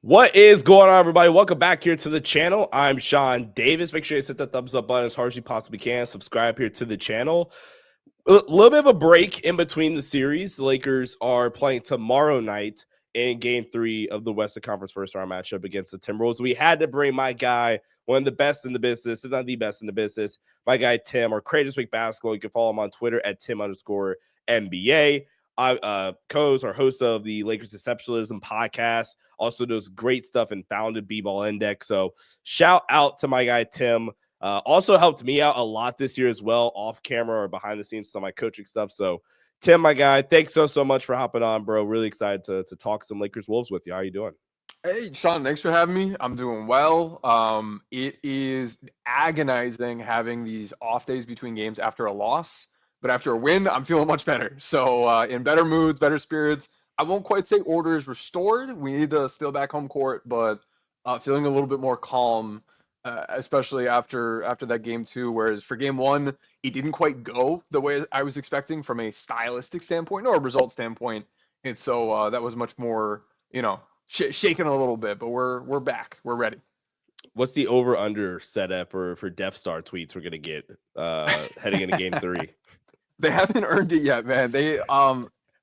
What is going on, everybody? Welcome back here to the channel. I'm Sean Davis. Make sure you hit that thumbs up button as hard as you possibly can. Subscribe here to the channel. A little bit of a break in between the series. The Lakers are playing tomorrow night in Game 3 of the Western Conference first round matchup against the Timberwolves. We had to bring my guy, one of the best in the business, if not the best in the business, my guy Tim, or Cranjis McBasketball. You can follow him on Twitter at Tim_NBA. Co-host or host of the Lakers Exceptionalism podcast, also does great stuff and founded B-Ball Index. So shout out to my guy Tim. Also helped me out a lot this year as well, off camera or behind the scenes, some of my coaching stuff. So Tim, my guy, thanks so much for hopping on, bro. Really excited to talk some Lakers Wolves with you. How you doing? Hey, Sean, thanks for having me. I'm doing well. It is agonizing having these off days between games after a loss, but after a win, I'm feeling much better. So, in better moods, better spirits. I won't quite say order is restored. We need to steal back home court, but feeling a little bit more calm, especially after that game two. Whereas for game one, it didn't quite go the way I was expecting from a stylistic standpoint or a result standpoint, and so that was much more, shaking a little bit, but we're back. We're ready. What's the over-under setup for Death Star tweets we're going to get heading into Game 3? They haven't earned it yet, man.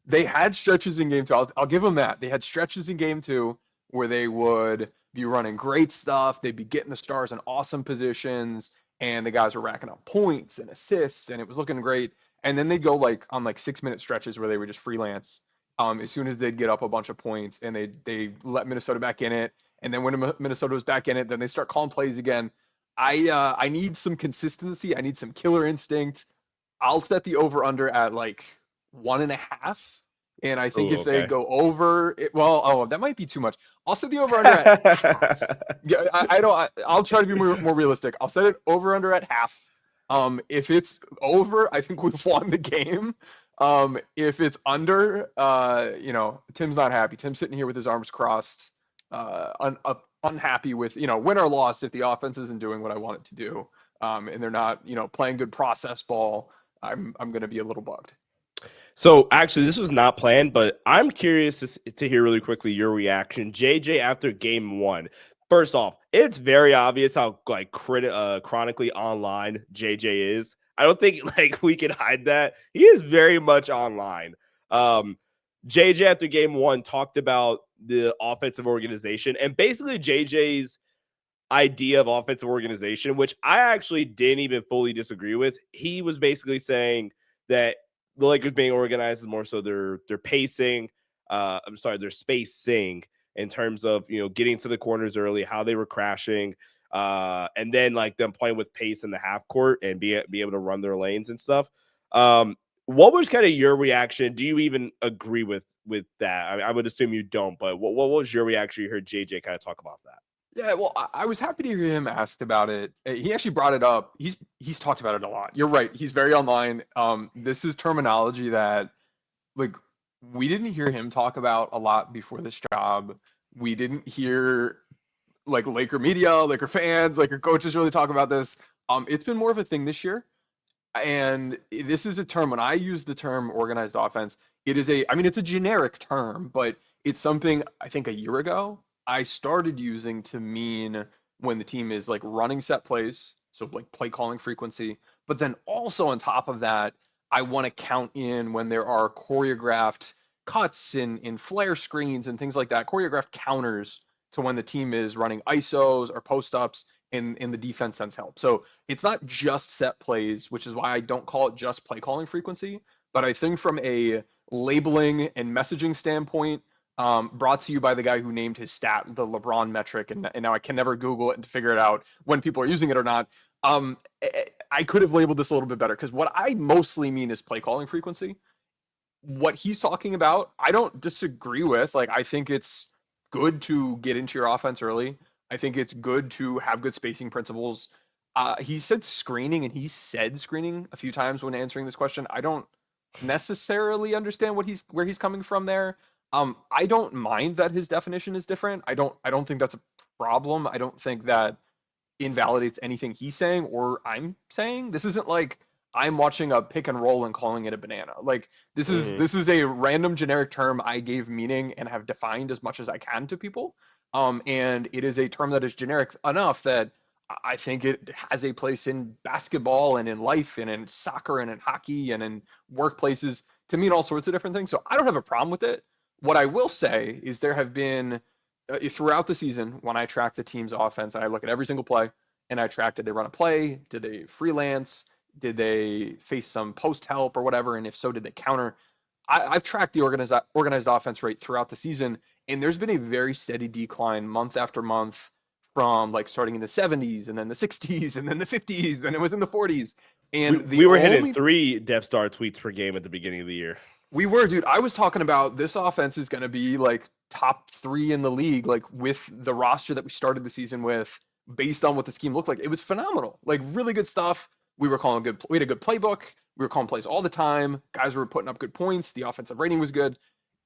They had stretches in game two. I'll give them that. They had stretches in game two where they would be running great stuff. They'd be getting the stars in awesome positions, and the guys were racking up points and assists, and it was looking great. And then they'd go on 6-minute stretches where they would just freelance. As soon as they'd get up a bunch of points, and they let Minnesota back in it. And then when Minnesota was back in it, then they start calling plays again. I need some consistency. I need some killer instinct. I'll set the over under at 1.5. And I think Ooh, if they okay. go over it, that might be too much. I'll set the over under at half. Yeah, I'll try to be more realistic. I'll set it over under at half. If it's over, I think we've won the game. If it's under, Tim's not happy. Tim's sitting here with his arms crossed, unhappy with, win or loss if the offense isn't doing what I want it to do, and they're not, playing good process ball. I'm going to be a little bugged. So actually, this was not planned, but I'm curious to hear really quickly your reaction, JJ, after game one. First off, it's very obvious how chronically online JJ is. I don't think we can hide that. He is very much online. JJ after game one talked about the offensive organization and basically JJ's idea of offensive organization, which I actually didn't even fully disagree with. He was basically saying that the Lakers being organized is more so their pacing. Their spacing in terms of getting to the corners early, how they were crashing, and then them playing with pace in the half court and be able to run their lanes and stuff. What was kind of your reaction? Do you even agree with that? I would assume you don't, but what was your reaction? You heard JJ kind of talk about that. Yeah, well, I was happy to hear him asked about it. He actually brought it up. He's talked about it a lot. You're right. He's very online. This is terminology that we didn't hear him talk about a lot before this job. We didn't hear Laker media, Laker fans, Laker coaches really talk about this. It's been more of a thing this year. And this is a term, when I use the term organized offense, it's a generic term, but it's something I think a year ago I started using to mean when the team is running set plays, so play calling frequency, but then also on top of that, I want to count in when there are choreographed cuts in flare screens and things like that, choreographed counters to when the team is running ISOs or post ups in the defense sense help. So it's not just set plays, which is why I don't call it just play calling frequency, but I think from a labeling and messaging standpoint, brought to you by the guy who named his stat the Lebron metric, and now I can never Google it to figure it out when people are using it or not. I could have labeled this a little bit better, because what I mostly mean is play calling frequency. What he's talking about, I don't disagree with. I think it's good to get into your offense early. I think it's good to have good spacing principles. He said screening, and he said screening a few times when answering this question. I don't necessarily understand where he's coming from there. I don't mind that his definition is different. I don't think that's a problem. I don't think that invalidates anything he's saying or I'm saying. This isn't like I'm watching a pick and roll and calling it a banana. This is a random generic term I gave meaning and have defined as much as I can to people. And it is a term that is generic enough that I think it has a place in basketball and in life and in soccer and in hockey and in workplaces to mean all sorts of different things. So I don't have a problem with it. What I will say is there have been throughout the season when I track the team's offense and I look at every single play and I track, did they run a play? Did they freelance? Did they face some post help or whatever? And if so, did they counter? I've tracked the organized offense rate throughout the season, and there's been a very steady decline month after month from like starting in the 70s and then the 60s and then the 50s, then it was in the 40s. And We were hitting 3 Death Star tweets per game at the beginning of the year. We were, dude. I was talking about this offense is going to be like top 3 in the league, like with the roster that we started the season with, based on what the scheme looked like. It was phenomenal, like really good stuff. We had a good playbook. We were calling plays all the time. Guys were putting up good points. The offensive rating was good.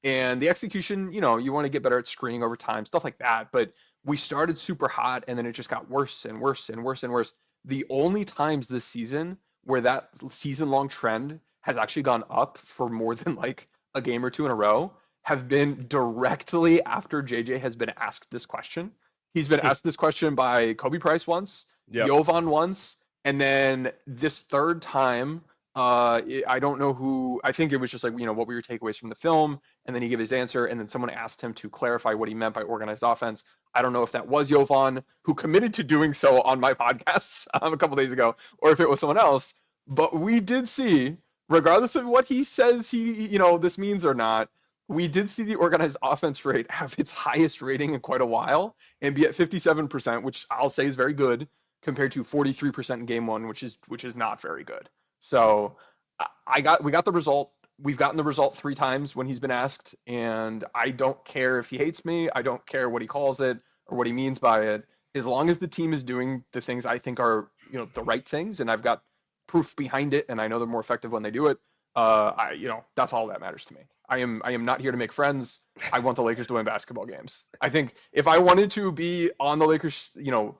And the execution, you want to get better at screening over time, stuff like that. But we started super hot and then it just got worse and worse and worse and worse. The only times this season where that season long trend has actually gone up for more than like a game or two in a row have been directly after JJ has been asked this question. He's been asked this question by Kobe Price once, Jovan once, and then this third time, I don't know who. I think it was just like, what were your takeaways from the film? And then he gave his answer, and then someone asked him to clarify what he meant by organized offense. I don't know if that was Jovan, who committed to doing so on my podcasts a couple days ago, or if it was someone else. But we did see, regardless of what he says this means or not, we did see the organized offense rate have its highest rating in quite a while and be at 57%, which I'll say is very good compared to 43% in game 1, which is not very good. So we got the result. We've gotten the result 3 times when he's been asked, and I don't care if he hates me. I don't care what he calls it or what he means by it. As long as the team is doing the things I think are, the right things, and I've got proof behind it, and I know they're more effective when they do it. That's all that matters to me. I am not here to make friends. I want the Lakers to win basketball games. I think if I wanted to be on the Lakers,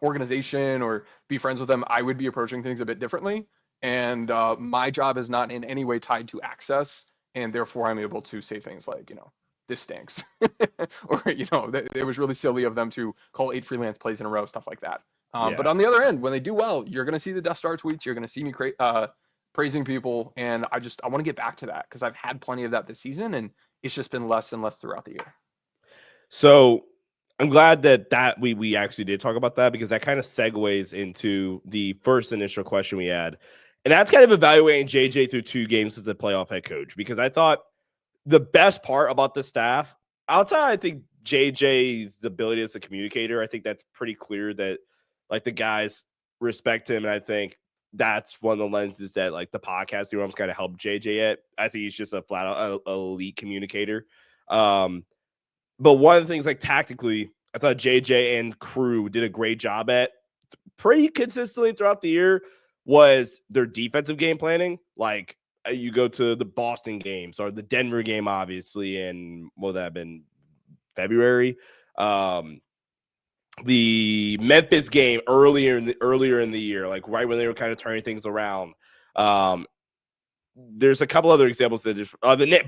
organization or be friends with them, I would be approaching things a bit differently. And my job is not in any way tied to access, and therefore I'm able to say things like, this stinks, or it was really silly of them to call 8 freelance plays in a row, stuff like that. But on the other end, when they do well, you're going to see the Death Star tweets. You're going to see me praising people, and I want to get back to that because I've had plenty of that this season, and it's just been less and less throughout the year. So I'm glad that we actually did talk about that, because that kind of segues into the first initial question we had, and that's kind of evaluating JJ through 2 games as a playoff head coach, because I thought the best part about the staff, outside I think JJ's ability as a communicator, I think that's pretty clear that like the guys respect him, and I think that's one of the lenses that like the podcasting room's kind of helped JJ at. I think he's just a flat out elite communicator. But one of the things, like tactically, I thought JJ and crew did a great job at pretty consistently throughout the year was their defensive game planning. Like you go to the Boston games or the Denver game, obviously, and what that have been February. The Memphis game earlier in the year, like right when they were kind of turning things around. There's a couple other examples that just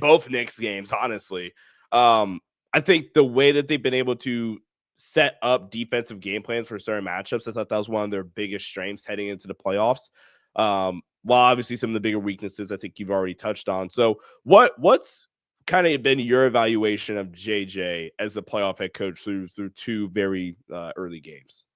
both Knicks games, honestly. I think the way that they've been able to set up defensive game plans for certain matchups, I thought that was one of their biggest strengths heading into the playoffs. While obviously some of the bigger weaknesses I think you've already touched on. So what's kind of been your evaluation of JJ as a playoff head coach through 2 very early games?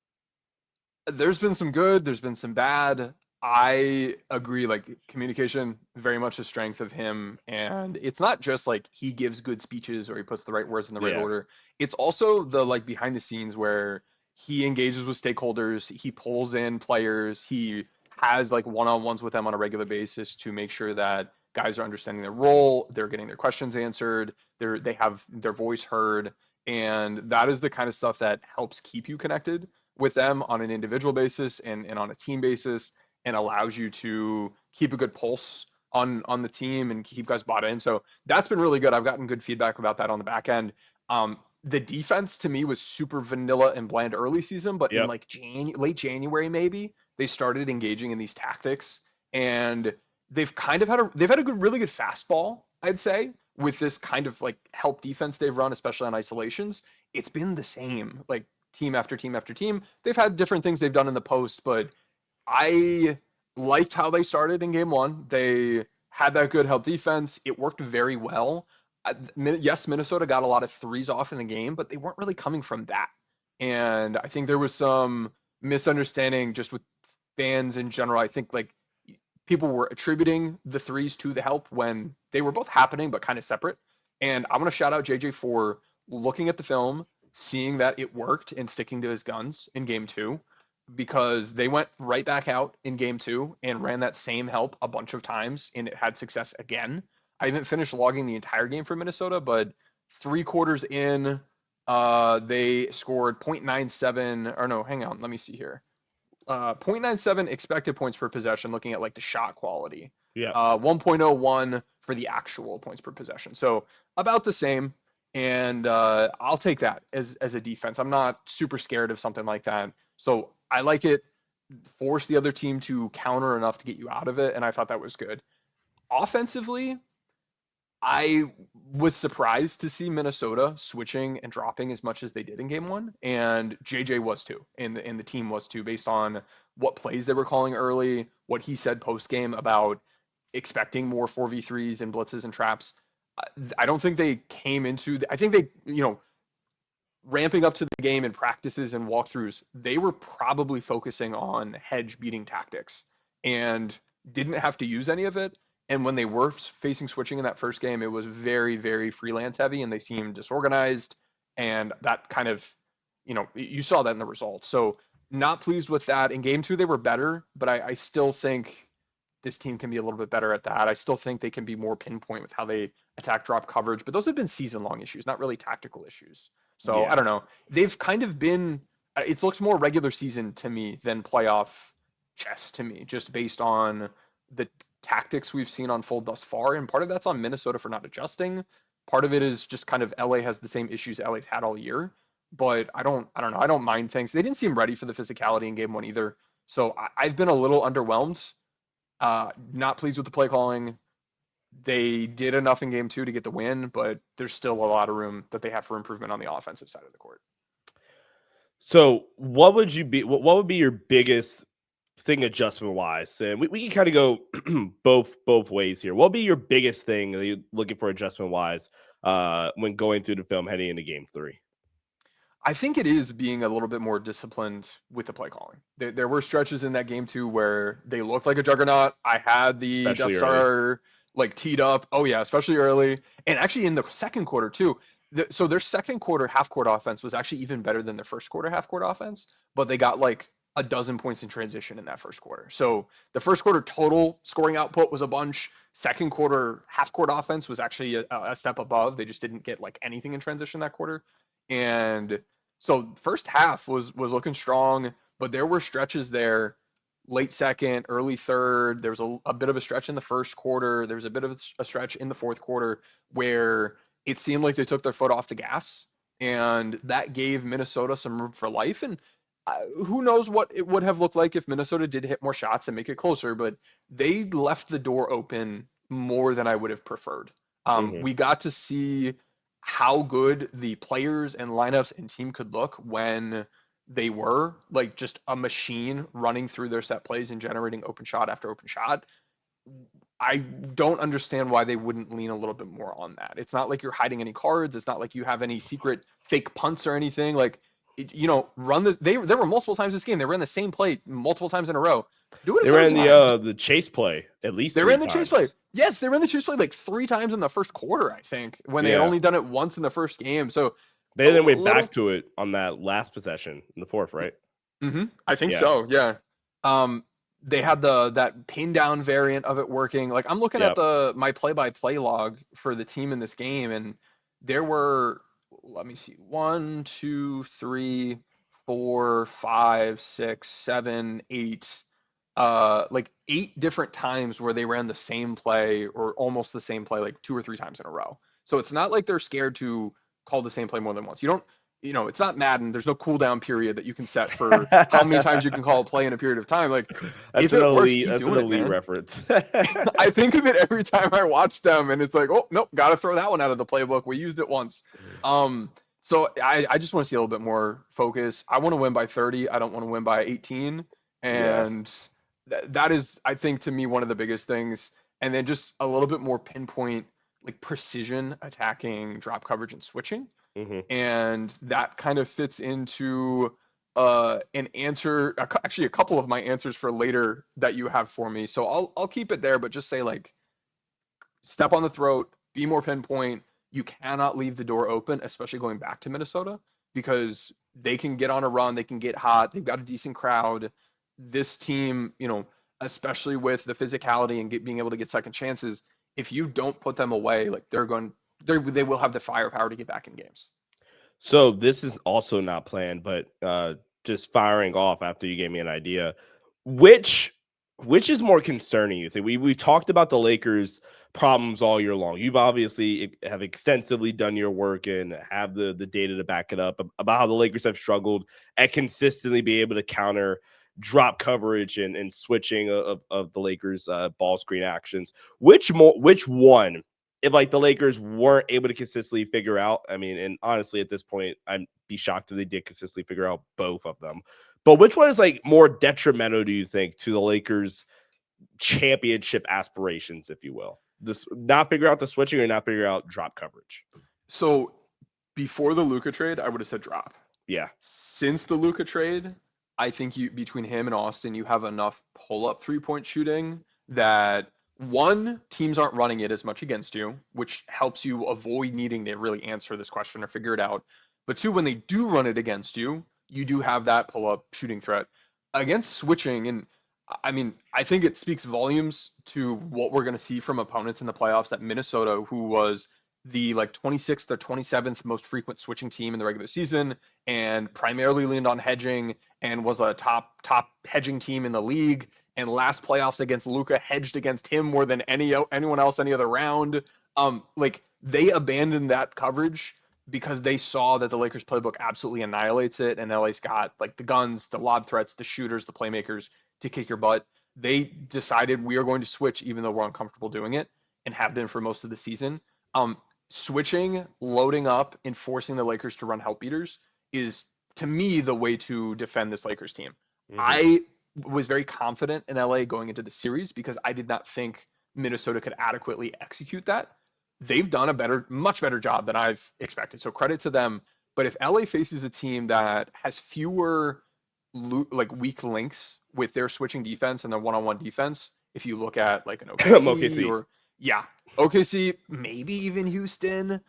There's been some good, there's been some bad. I agree, like communication, very much a strength of him. And it's not just like he gives good speeches or he puts the right words in the right order. It's also the like behind the scenes where he engages with stakeholders, he pulls in players, he has like one-on-ones with them on a regular basis to make sure that guys are understanding their role, they're getting their questions answered, they have their voice heard. And that is the kind of stuff that helps keep you connected with them on an individual basis and on a team basis, and allows you to keep a good pulse on the team and keep guys bought in. So that's been really good. I've gotten good feedback about that on the back end. The defense to me was super vanilla and bland early season, but in like late January, maybe they started engaging in these tactics, and they've kind of had a really good fastball, I'd say, with this kind of like help defense they've run, especially on isolations, it's been the same, like team after team after team. They've had different things they've done in the post, but I liked how they started in game one. They had that good help defense. It worked very well. Yes, Minnesota got a lot of threes off in the game, but they weren't really coming from that. And I think there was some misunderstanding just with fans in general. I think like people were attributing the threes to the help when they were both happening, but kind of separate. And I want to shout out JJ for looking at the film, seeing that it worked and sticking to his guns in game two, because they went right back out in game two and ran that same help a bunch of times and it had success again. I haven't finished logging the entire game for Minnesota, but 3 quarters in, they scored 0.97, or no, hang on, let me see here. 0.97 expected points per possession, looking at like the shot quality. Yeah. 1.01 for the actual points per possession. So about the same. And I'll take that as a defense. I'm not super scared of something like that. So I like it. Force the other team to counter enough to get you out of it. And I thought that was good. Offensively, I was surprised to see Minnesota switching and dropping as much as they did in game one, and JJ was too, and the team was too, based on what plays they were calling early, what he said post game about expecting more 4v3s and blitzes and traps. I don't think they came into. I think they, ramping up to the game in practices and walkthroughs, they were probably focusing on hedge beating tactics and didn't have to use any of it. And when they were facing switching in that first game, it was very, very freelance heavy and they seemed disorganized. And that kind of, you saw that in the results. So not pleased with that. In game two, they were better, but I still think this team can be a little bit better at that. I still think they can be more pinpoint with how they attack drop coverage, but those have been season long issues, not really tactical issues. So yeah. I don't know. They've kind of been, it looks more regular season to me than playoff chess to me, just based on the tactics we've seen unfold thus far. And part of that's on Minnesota for not adjusting. Part of it is just kind of LA has the same issues LA's had all year. But I don't know. I don't mind things. They didn't seem ready for the physicality in game one either. So I've been a little underwhelmed. Not pleased with the play calling. They did enough in game two to get the win, but there's still a lot of room that they have for improvement on the offensive side of the court. So what would be your biggest thing adjustment wise? And we can kind of go both ways here. What would be your biggest thing that you're looking for adjustment wise when going through the film heading into game three? I think it is being a little bit more disciplined with the play calling. There were stretches in that game too where they looked like a juggernaut. I had the Death Star like teed up. Oh yeah, especially early. And actually in the second quarter too. So their second quarter half court offense was actually even better than their first quarter half court offense, but they got like a dozen points in transition in that first quarter. So the first quarter total scoring output was a bunch. Second quarter half court offense was actually a step above. They just didn't get like anything in transition that quarter. And so first half was looking strong, but there were stretches there, late second, early third. There was a bit of a stretch in the first quarter. There was a bit of a stretch in the fourth quarter where it seemed like they took their foot off the gas, and that gave Minnesota some room for life. And who knows what it would have looked like if Minnesota did hit more shots and make it closer, but they left the door open more than I would have preferred. We got to see how good the players and lineups and team could look when they were like just a machine running through their set plays and generating open shot after open shot. I don't understand why they wouldn't lean a little bit more on that. It's not like you're hiding any cards. It's not like you have any secret fake punts or anything. Like, run the. There were multiple times this game. They ran the same play multiple times in a row. Do it. They ran the chase play at least. They ran the chase play. Yes, they ran the chase play like 3 times in the first quarter, I think, when they had only done it once in the first game. So they then went back to it on that last possession in the fourth, right? I think so. Yeah. They had that pin down variant of it working. Like I'm looking at my play-by-play log for the team in this game, and there were, let me see, 1, 2, 3, 4, 5, 6, 7, 8, like 8 different times where they ran the same play or almost the same play like 2 or 3 times in a row. So it's not like they're scared to call the same play more than once. it's not Madden. There's no cooldown period that you can set for how many times you can call a play in a period of time. Like, if it works, keep doing it, man. Reference. I think of it every time I watch them, and it's like, oh, nope, got to throw that one out of the playbook. We used it once. So I just want to see a little bit more focus. I want to win by 30. I don't want to win by 18. And that is, I think, to me, one of the biggest things. And then just a little bit more pinpoint, like precision attacking, drop coverage, and switching. Mm-hmm. And that kind of fits into an answer, actually a couple of my answers for later that you have for me. So I'll keep it there, but just say, like, step on the throat, be more pinpoint. You cannot leave the door open, especially going back to Minnesota, because they can get on a run, they can get hot, they've got a decent crowd. This team, especially with the physicality and being able to get second chances, if you don't put them away, like, they will have the firepower to get back in games. So this is also not planned, but just firing off after you gave me an idea. Which is more concerning, you think? We've talked about the Lakers' problems all year long. You've obviously have extensively done your work and have the data to back it up about how the Lakers have struggled at consistently be able to counter drop coverage and switching of the Lakers' ball screen actions. Which one, if like the Lakers weren't able to consistently figure out? I mean, and honestly, at this point, I'd be shocked if they did consistently figure out both of them. But which one is like more detrimental, do you think, to the Lakers' championship aspirations, if you will? This not figure out the switching or not figure out drop coverage? So before the Luka trade, I would have said drop. Yeah. Since the Luka trade, I think between him and Austin, you have enough pull-up three-point shooting that, one, teams aren't running it as much against you, which helps you avoid needing to really answer this question or figure it out. But two, when they do run it against you, you do have that pull-up shooting threat. Against switching, and I mean, I think it speaks volumes to what we're going to see from opponents in the playoffs, that Minnesota, who was the 26th or 27th most frequent switching team in the regular season and primarily leaned on hedging and was a top hedging team in the league, and last playoffs against Luka hedged against him more than anyone else any other round. They abandoned that coverage because they saw that the Lakers playbook absolutely annihilates it, and LA's got like the guns, the lob threats, the shooters, the playmakers to kick your butt. They decided we are going to switch even though we're uncomfortable doing it, and have been for most of the season. Switching, loading up, and forcing the Lakers to run help beaters is, to me, the way to defend this Lakers team. Mm-hmm. I was very confident in LA going into the series because I did not think Minnesota could adequately execute that. They've done a much better job than I've expected, so credit to them. But if LA faces a team that has fewer weak links with their switching defense and their one-on-one defense, if you look at like an OKC OKC, maybe even Houston,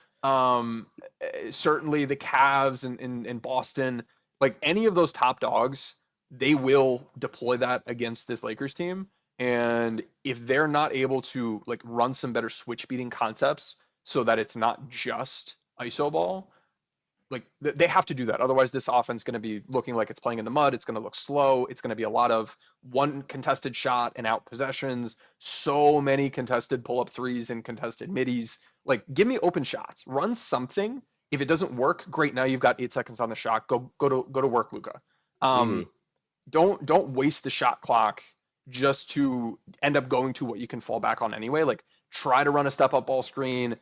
certainly the Cavs and Boston, like any of those top dogs, they will deploy that against this Lakers team. And if they're not able to like run some better switch beating concepts so that it's not just iso ball, like they have to do that. Otherwise, this offense is going to be looking like it's playing in the mud. It's going to look slow. It's going to be a lot of one contested shot and out possessions. So many contested pull-up threes and contested middies. Like, give me open shots. Run something. If it doesn't work, great. Now you've got 8 seconds on the shot. Go to work, Luka. Don't waste the shot clock just to end up going to what you can fall back on anyway. Like, try to run a step up ball screen.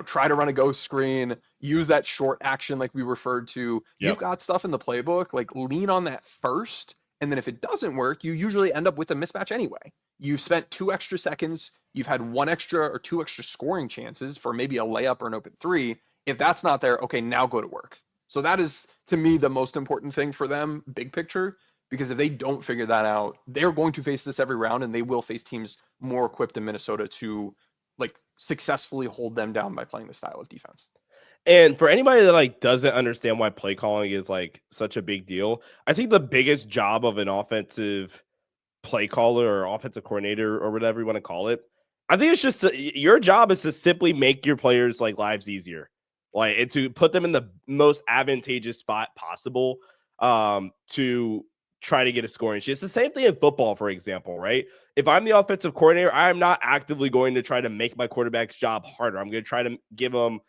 Try to run a ghost screen, use that short action like we referred to. Yep. You've got stuff in the playbook, like lean on that first. And then if it doesn't work, you usually end up with a mismatch anyway. You've spent 2 extra seconds. You've had 1 extra or 2 extra scoring chances for maybe a layup or an open three. If that's not there, okay, now go to work. So that is, to me, the most important thing for them, big picture, because if they don't figure that out, they're going to face this every round, and they will face teams more equipped in Minnesota to like successfully hold them down by playing the style of defense. And for anybody that like doesn't understand why play calling is like such a big deal, I think the biggest job of an offensive play caller or offensive coordinator or whatever you want to call it, I think it's just your job is to simply make your players like lives easier, like, and to put them in the most advantageous spot possible to try to get a scoring sheet. It's the same thing in football, for example, right? If I'm the offensive coordinator, I'm not actively going to try to make my quarterback's job harder. I'm going to try to give them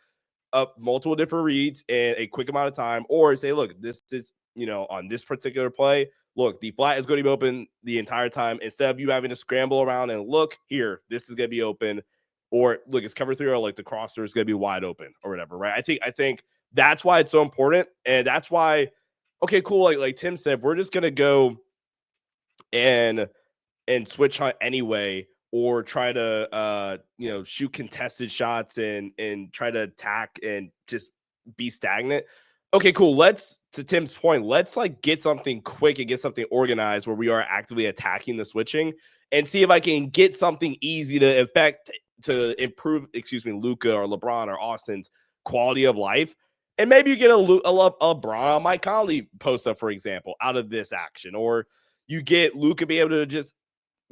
up multiple different reads in a quick amount of time, or say, look, this is, on this particular play, look, the flat is going to be open the entire time. Instead of you having to scramble around and look here, this is going to be open, or look, it's cover 3, or like the crosser is going to be wide open or whatever, right? I think that's why it's so important. And that's why, okay, cool. Like Tim said, we're just going to go and switch hunt anyway, or try to shoot contested shots and try to attack and just be stagnant. Okay, cool. To Tim's point, let's like get something quick and get something organized where we are actively attacking the switching, and see if I can get something easy to improve, Luka or LeBron or Austin's quality of life. And maybe you get a LeBron, Mike Conley post up, for example, out of this action, or you get Luka be able to just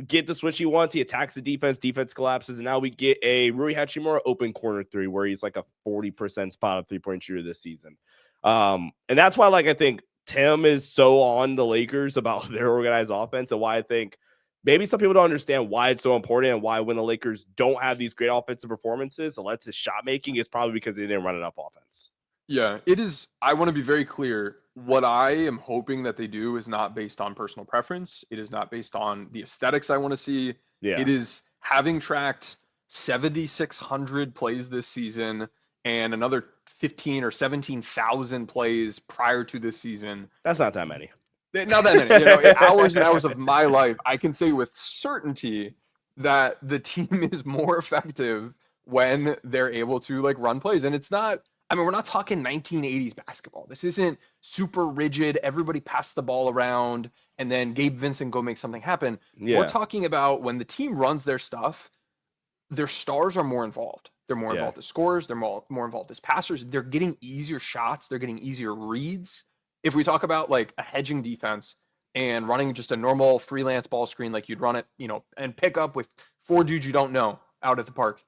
get the switch he wants. He attacks the defense collapses, and now we get a Rui Hachimura open corner 3 where he's like a 40% spot of 3-point shooter this season. And that's why, like, I think Tim is so on the Lakers about their organized offense, and why I think maybe some people don't understand why it's so important, and why when the Lakers don't have these great offensive performances, Alexis shot making, is probably because they didn't run enough offense. Yeah, it is. I want to be very clear. What I am hoping that they do is not based on personal preference. It is not based on the aesthetics I want to see. Yeah. It is having tracked 7,600 plays this season and another 15 or 17,000 plays prior to this season. That's not that many. Not that many. Hours and hours of my life, I can say with certainty that the team is more effective when they're able to like run plays. And it's not, we're not talking 1980s basketball. This isn't super rigid. Everybody pass the ball around and then Gabe Vincent go make something happen. Yeah. We're talking about when the team runs their stuff, their stars are more involved. They're more involved as scorers. They're more involved as passers. They're getting easier shots. They're getting easier reads. If we talk about like a hedging defense and running just a normal freelance ball screen like you'd run it, and pick up with 4 dudes you don't know out at the park,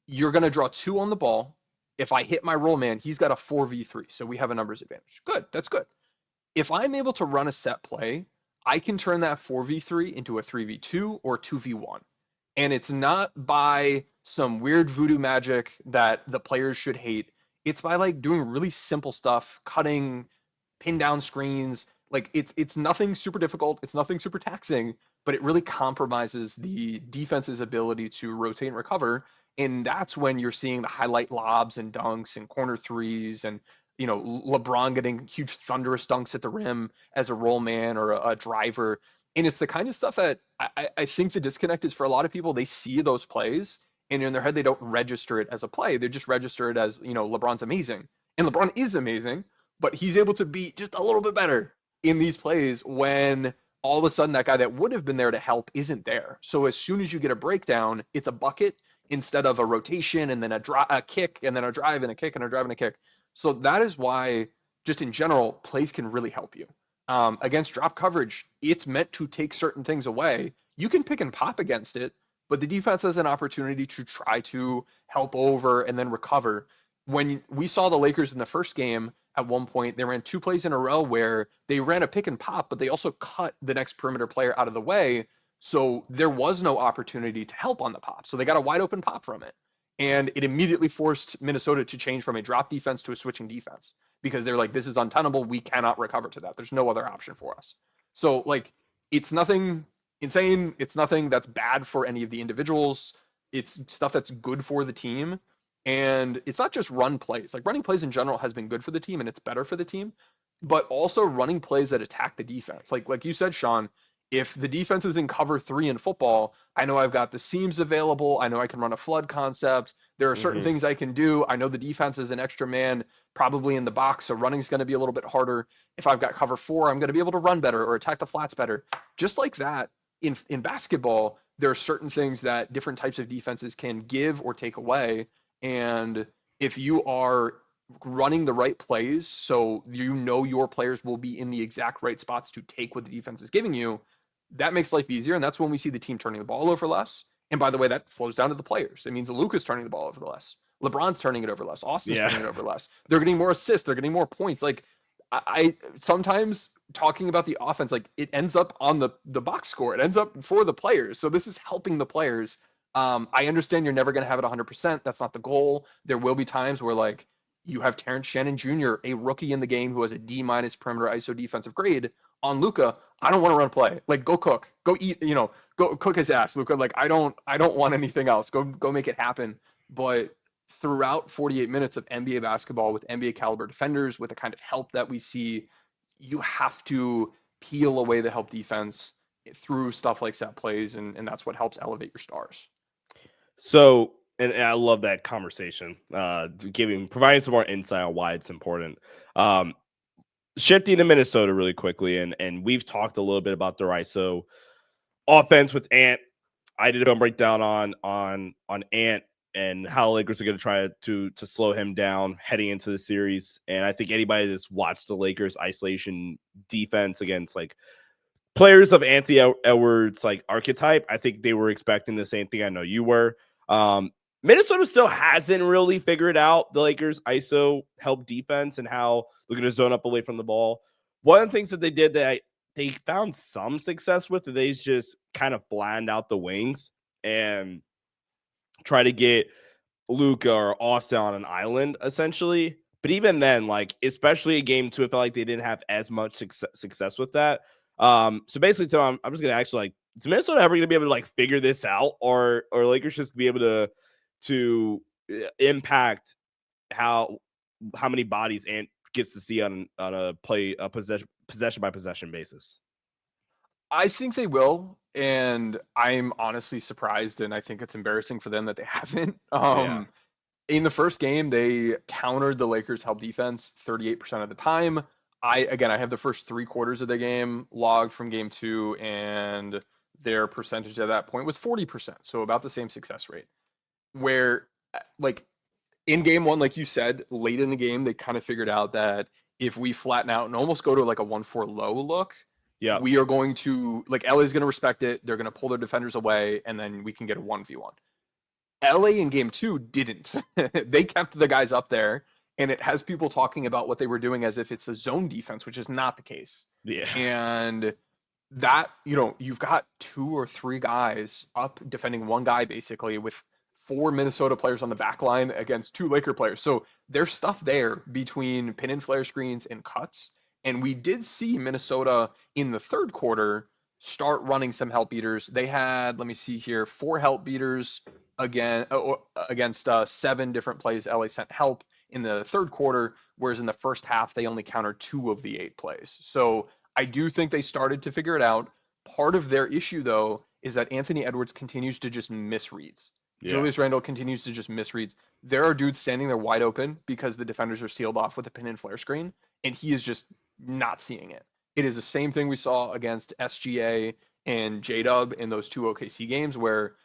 you're going to draw 2 on the ball. If I hit my roll man, he's got a 4v3, so we have a numbers advantage. Good, that's good. If I'm able to run a set play, I can turn that 4v3 into a 3v2 or 2v1. And it's not by some weird voodoo magic that the players should hate. It's by like doing really simple stuff, cutting, pin down screens. Like it's nothing super difficult. It's nothing super taxing, but it really compromises the defense's ability to rotate and recover. And that's when you're seeing the highlight lobs and dunks and corner threes and, LeBron getting huge thunderous dunks at the rim as a roll man or a driver. And it's the kind of stuff that I think the disconnect is for a lot of people. They see those plays and in their head, they don't register it as a play. They just register it as, LeBron's amazing. And LeBron is amazing, but he's able to be just a little bit better in these plays when all of a sudden that guy that would have been there to help isn't there. So as soon as you get a breakdown, it's a bucket instead of a rotation and then a kick and then a drive and a kick and a drive and a kick. So that is why just in general, plays can really help you. Against drop coverage, it's meant to take certain things away. You can pick and pop against it, but the defense has an opportunity to try to help over and then recover. When we saw the Lakers in the first game, at one point, they ran 2 plays in a row where they ran a pick and pop, but they also cut the next perimeter player out of the way. So there was no opportunity to help on the pop. So they got a wide open pop from it. And it immediately forced Minnesota to change from a drop defense to a switching defense because they're like, this is untenable. We cannot recover to that. There's no other option for us. So like, it's nothing insane. It's nothing that's bad for any of the individuals. It's stuff that's good for the team. And it's not just run plays. Like running plays in general has been good for the team and it's better for the team, but also running plays that attack the defense. Like you said, Sean, if the defense is in cover 3 in football, I know I've got the seams available. I know I can run a flood concept. There are certain things I can do. I know the defense is an extra man probably in the box, so running is going to be a little bit harder. If I've got cover 4, I'm going to be able to run better or attack the flats better. Just like that, in basketball, there are certain things that different types of defenses can give or take away. And if you are running the right plays, so your players will be in the exact right spots to take what the defense is giving you, that makes life easier. And that's when we see the team turning the ball over less. And by the way, that flows down to the players. It means Luka's turning the ball over less. LeBron's turning it over less. Austin's turning it over less. They're getting more assists. They're getting more points. Like I sometimes talking about the offense, like it ends up on the box score. It ends up for the players. So this is helping the players. I understand you're never going to have it 100%. That's not the goal. There will be times where like you have Terrence Shannon Jr., a rookie in the game who has a D- perimeter ISO defensive grade on Luka. I don't want to run play. Like, go cook, go eat, go cook his ass, Luka. Like, I don't want anything else. Go make it happen. But throughout 48 minutes of NBA basketball with NBA caliber defenders, with the kind of help that we see, you have to peel away the help defense through stuff like set plays, and that's what helps elevate your stars. So, and I love that conversation, providing some more insight on why it's important. Shifting to Minnesota really quickly, and we've talked a little bit about their ISO offense with Ant. I did a breakdown on Ant and how Lakers are going to try to slow him down heading into the series. And I think anybody that's watched the Lakers isolation defense against like players of Anthony Edwards like archetype, I think they were expecting the same thing. I know you were. Minnesota still hasn't really figured out the Lakers ISO help defense and how they're going to zone up away from the ball. One of the things that they did that they found some success with, they just kind of bland out the wings and try to get Luka or Austin on an island, essentially. But even then, like, especially in game two, I felt like they didn't have as much success with that. So basically, Tom, I'm just gonna actually like, is Minnesota ever gonna be able to like figure this out, or Lakers just be able to impact how many bodies Ant gets to see on a possession by possession basis? I think they will, and I'm honestly surprised, and I think it's embarrassing for them that they haven't. Yeah. In the first game, they countered the Lakers' help defense 38% of the time. I have the first 3 quarters of the game logged from game two, and their percentage at that point was 40%, so about the same success rate. Where, like, in game one, like you said, late in the game, they kind of figured out that if we flatten out and almost go to like a 1-4 low look, Yeah. we are going to, like, LA's going to respect it. They're going to pull their defenders away, and then we can get a 1v1. LA in game two didn't. They kept the guys up there, and it has people talking about what they were doing as if it's a zone defense, which is not the case. Yeah. And that, you've got 2 or 3 guys up defending one guy basically with 4 Minnesota players on the back line against 2 Laker players. So there's stuff there between pin and flare screens and cuts. And we did see Minnesota in the third quarter start running some help beaters. They had, let me see here, 4 help beaters against 7 different plays. LA sent help in the third quarter, whereas in the first half, they only countered 2 of the 8 plays. So I do think they started to figure it out. Part of their issue, though, is that Anthony Edwards continues to just misreads. Yeah. Julius Randle continues to just misreads. There are dudes standing there wide open because the defenders are sealed off with a pin and flare screen, and he is just not seeing it. It is the same thing we saw against SGA and J-Dub in those 2 OKC games where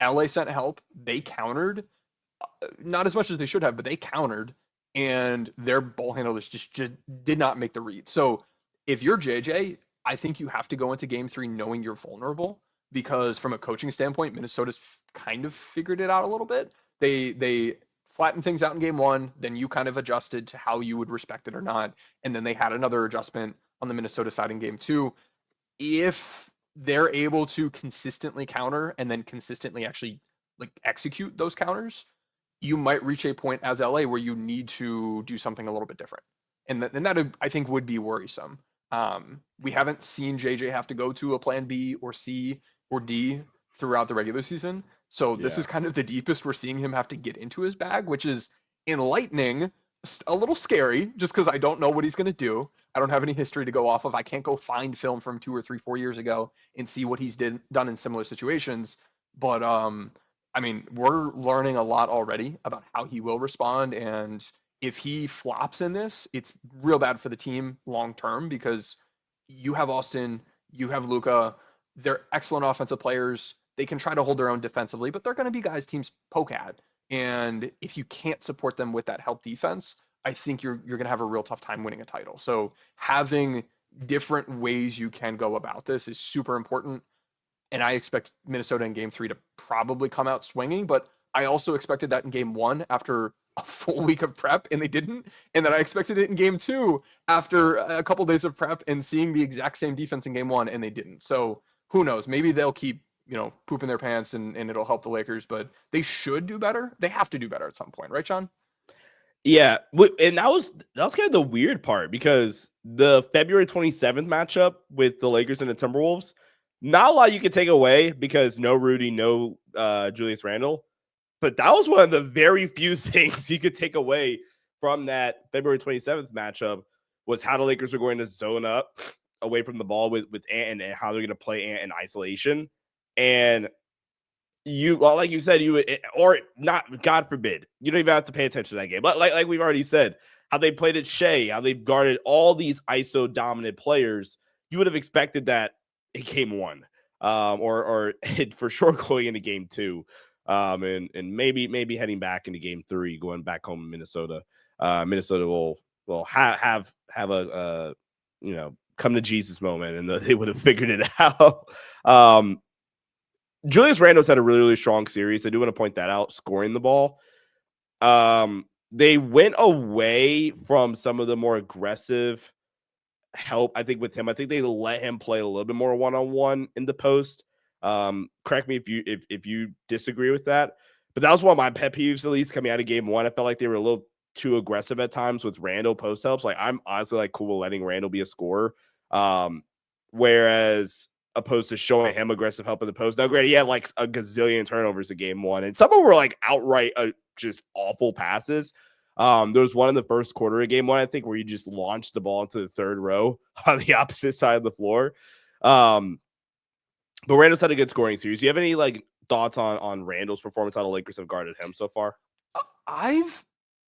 LA sent help, they countered, not as much as they should have, but they countered, and their ball handlers just did not make the read. So if you're JJ, I think you have to go into game 3 knowing you're vulnerable, because from a coaching standpoint, Minnesota's kind of figured it out a little bit. They flattened things out in game 1, then you kind of adjusted to how you would respect it or not, and then they had another adjustment on the Minnesota side in game 2. If they're able to consistently counter and then consistently actually like execute those counters, you might reach a point as LA where you need to do something a little bit different. And that I think would be worrisome. We haven't seen JJ have to go to a plan B or C or D throughout the regular season. So this is kind of the deepest we're seeing him have to get into his bag, which is enlightening, a little scary, just because I don't know what he's going to do. I don't have any history to go off of. I can't go find film from 2 or 3, 4 years ago and see what he's done in similar situations. But I mean, we're learning a lot already about how he will respond. And if he flops in this, it's real bad for the team long term, because you have Austin, you have Luka. They're excellent offensive players. They can try to hold their own defensively, but they're going to be guys teams poke at. And if you can't support them with that help defense, I think you're going to have a real tough time winning a title. So having different ways you can go about this is super important. And I expect Minnesota in game 3 to probably come out swinging, but I also expected that in game 1 after a full week of prep, and they didn't. And then I expected it in game 2 after a couple days of prep and seeing the exact same defense in game 1, and they didn't. So who knows? Maybe they'll keep, pooping their pants and it'll help the Lakers, but they should do better. They have to do better at some point, right, Sean? Yeah, and that was kind of the weird part because the February 27th matchup with the Lakers and the Timberwolves, not a lot you could take away because no Rudy, no Julius Randle, but that was one of the very few things you could take away from that February 27th matchup was how the Lakers are going to zone up away from the ball with Ant and how they're going to play Ant in isolation. And like you said, or not, God forbid, you don't even have to pay attention to that game. But like we've already said, how they played at Shea, how they've guarded all these ISO dominant players, you would have expected that in game one, or for sure going into game two, and maybe heading back into game three, going back home in Minnesota. Minnesota will have a come to Jesus moment, and they would have figured it out. Julius Randle's had a really, really strong series. I do want to point that out, scoring the ball. They went away from some of the more aggressive help, I think, with him. I think they let him play a little bit more one-on-one in the post. Correct me if you disagree with that. But that was one of my pet peeves, at least coming out of game one. I felt like they were a little too aggressive at times with Randle post helps. Like, I'm honestly like cool with letting Randle be a scorer. Whereas opposed to showing him aggressive help in the post. Now, granted, he had like a gazillion turnovers in game one, and some of them were like outright just awful passes. There was one in the first quarter of game one, I think, where you just launched the ball into the third row on the opposite side of the floor. But Randle's had a good scoring series. Do you have any like thoughts on Randle's performance, how the Lakers have guarded him so far?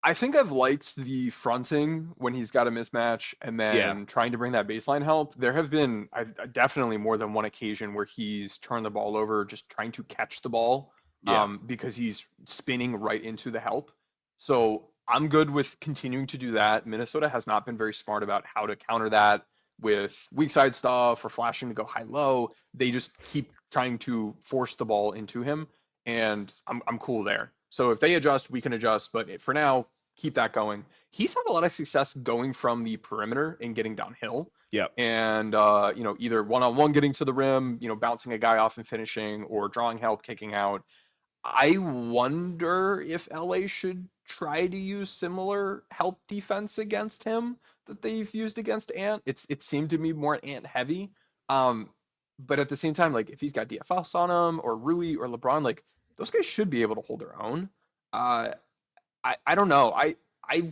I think I've liked the fronting when he's got a mismatch and then trying to bring that baseline help. There have been definitely more than one occasion where he's turned the ball over just trying to catch the ball because he's spinning right into the help. So I'm good with continuing to do that. Minnesota has not been very smart about how to counter that with weak side stuff or flashing to go high-low. They just keep trying to force the ball into him, and I'm cool there. So if they adjust, we can adjust. But for now, keep that going. He's had a lot of success going from the perimeter and getting downhill. Yeah. And, either one-on-one getting to the rim, bouncing a guy off and finishing, or drawing help, kicking out. I wonder if LA should try to use similar help defense against him that they've used against Ant. It seemed to me more Ant heavy. But at the same time, like if he's got DFS on him or Rui or LeBron, like those guys should be able to hold their own. I don't know. I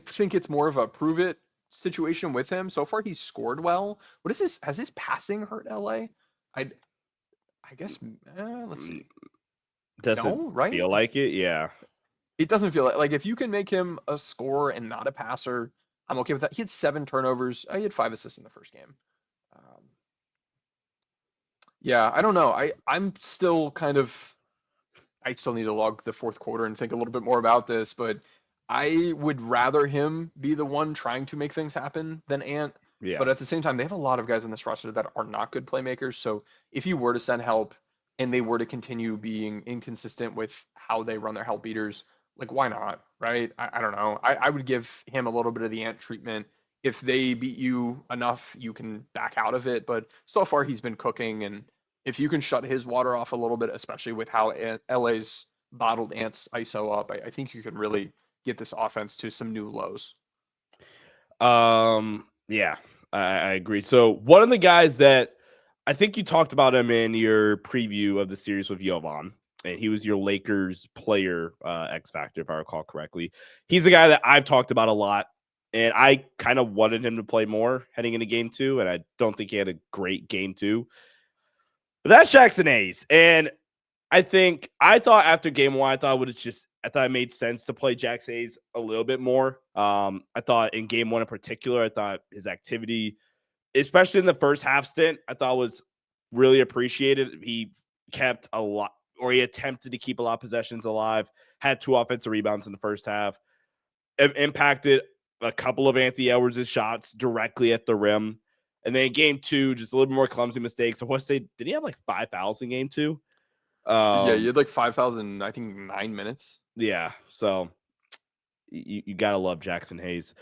think it's more of a prove it situation with him. So far, he's scored well. What is this? Has his passing hurt LA? I guess. Let's see. Doesn't right? feel like it. Yeah. It doesn't feel like if you can make him a scorer and not a passer, I'm okay with that. He had 7 turnovers. He had 5 assists in the first game. Yeah, I don't know. I'm still kind of. I still need to log the fourth quarter and think a little bit more about this, but I would rather him be the one trying to make things happen than Ant. Yeah. But at the same time, they have a lot of guys on this roster that are not good playmakers. So if you were to send help and they were to continue being inconsistent with how they run their help beaters, like why not, right? I don't know. I would give him a little bit of the Ant treatment. If they beat you enough, you can back out of it. But so far, he's been cooking, and if you can shut his water off a little bit, especially with how LA's bottled Ant's ISO up, I think you can really get this offense to some new lows. Yeah, I agree. So one of the guys that I think you talked about him in your preview of the series with Jovan, and he was your Lakers player X factor, if I recall correctly. He's a guy that I've talked about a lot, and I kind of wanted him to play more heading into game 2, and I don't think he had a great game 2. But that's Jackson Hayes, and I thought after game 1, I thought it made sense to play Jackson Hayes a little bit more. I thought in game 1 in particular, I thought his activity, especially in the first half stint, I thought was really appreciated. He kept a lot, or he attempted to keep a lot of possessions alive, had 2 offensive rebounds in the first half, impacted a couple of Anthony Edwards' shots directly at the rim. And then in game 2, just a little bit more clumsy mistakes. I want to say, did he have like 5 fouls in game 2? Yeah, you had like 5,000, I think 9 minutes. Yeah, so you gotta love Jackson Hayes.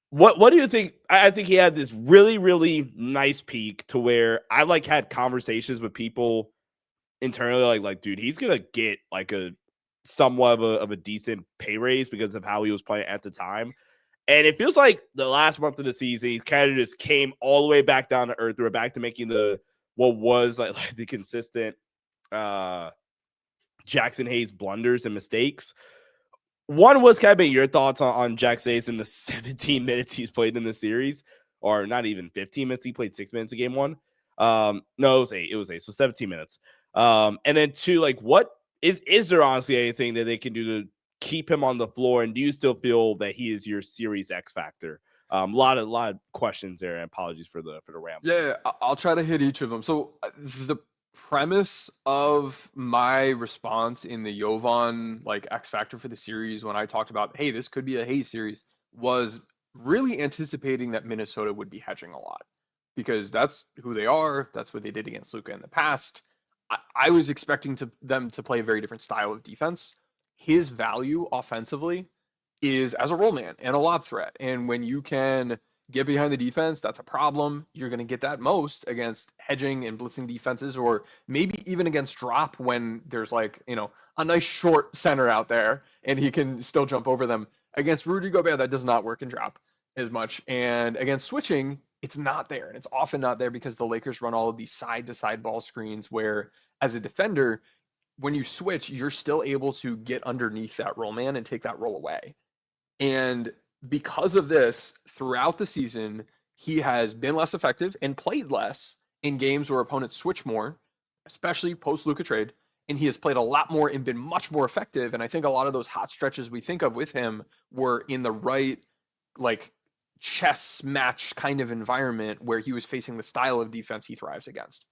What do you think? I think he had this really, really nice peak to where I had conversations with people internally, like, dude, he's gonna get like a somewhat of a decent pay raise because of how he was playing at the time. And it feels like the last month of the season, he kind of just came all the way back down to earth. We're back to making what was like the consistent Jackson Hayes blunders and mistakes. One was kind of your thoughts on Jackson Hayes in the 17 minutes he's played in the series, or not even 15 minutes. He played 6 minutes of game one. No, it was eight. It was eight. So 17 minutes. And then two, like, what is there honestly anything that they can do to keep him on the floor? And do you still feel that he is your series X factor? A lot of questions there. And apologies for the ramble. Yeah, I'll try to hit each of them. So the premise of my response in the Jovan like X factor for the series when I talked about, hey, this could be a Hayes series, was really anticipating that Minnesota would be hedging a lot because that's who they are. That's what they did against Luka in the past. I was expecting them to play a very different style of defense. His value offensively is as a roll man and a lob threat. And when you can get behind the defense, that's a problem. You're going to get that most against hedging and blitzing defenses, or maybe even against drop when there's like, a nice short center out there and he can still jump over them. Against Rudy Gobert, that does not work in drop as much. And against switching, it's not there. And it's often not there because the Lakers run all of these side-to-side ball screens where, as a defender, when you switch, you're still able to get underneath that roll man and take that roll away. And because of this, throughout the season, he has been less effective and played less in games where opponents switch more, especially post-Luka trade. And he has played a lot more and been much more effective. And I think a lot of those hot stretches we think of with him were in the right, like, chess match kind of environment where he was facing the style of defense he thrives against.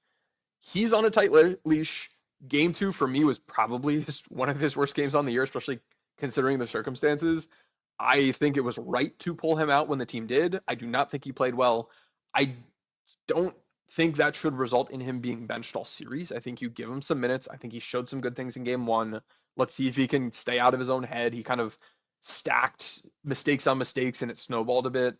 He's on a tight leash. Game 2 for me was probably one of his worst games on the year, especially considering the circumstances. I think it was right to pull him out when the team did. I do not think he played well. I don't think that should result in him being benched all series. I think you give him some minutes. I think he showed some good things in game 1. Let's see if he can stay out of his own head. He kind of stacked mistakes on mistakes and it snowballed a bit.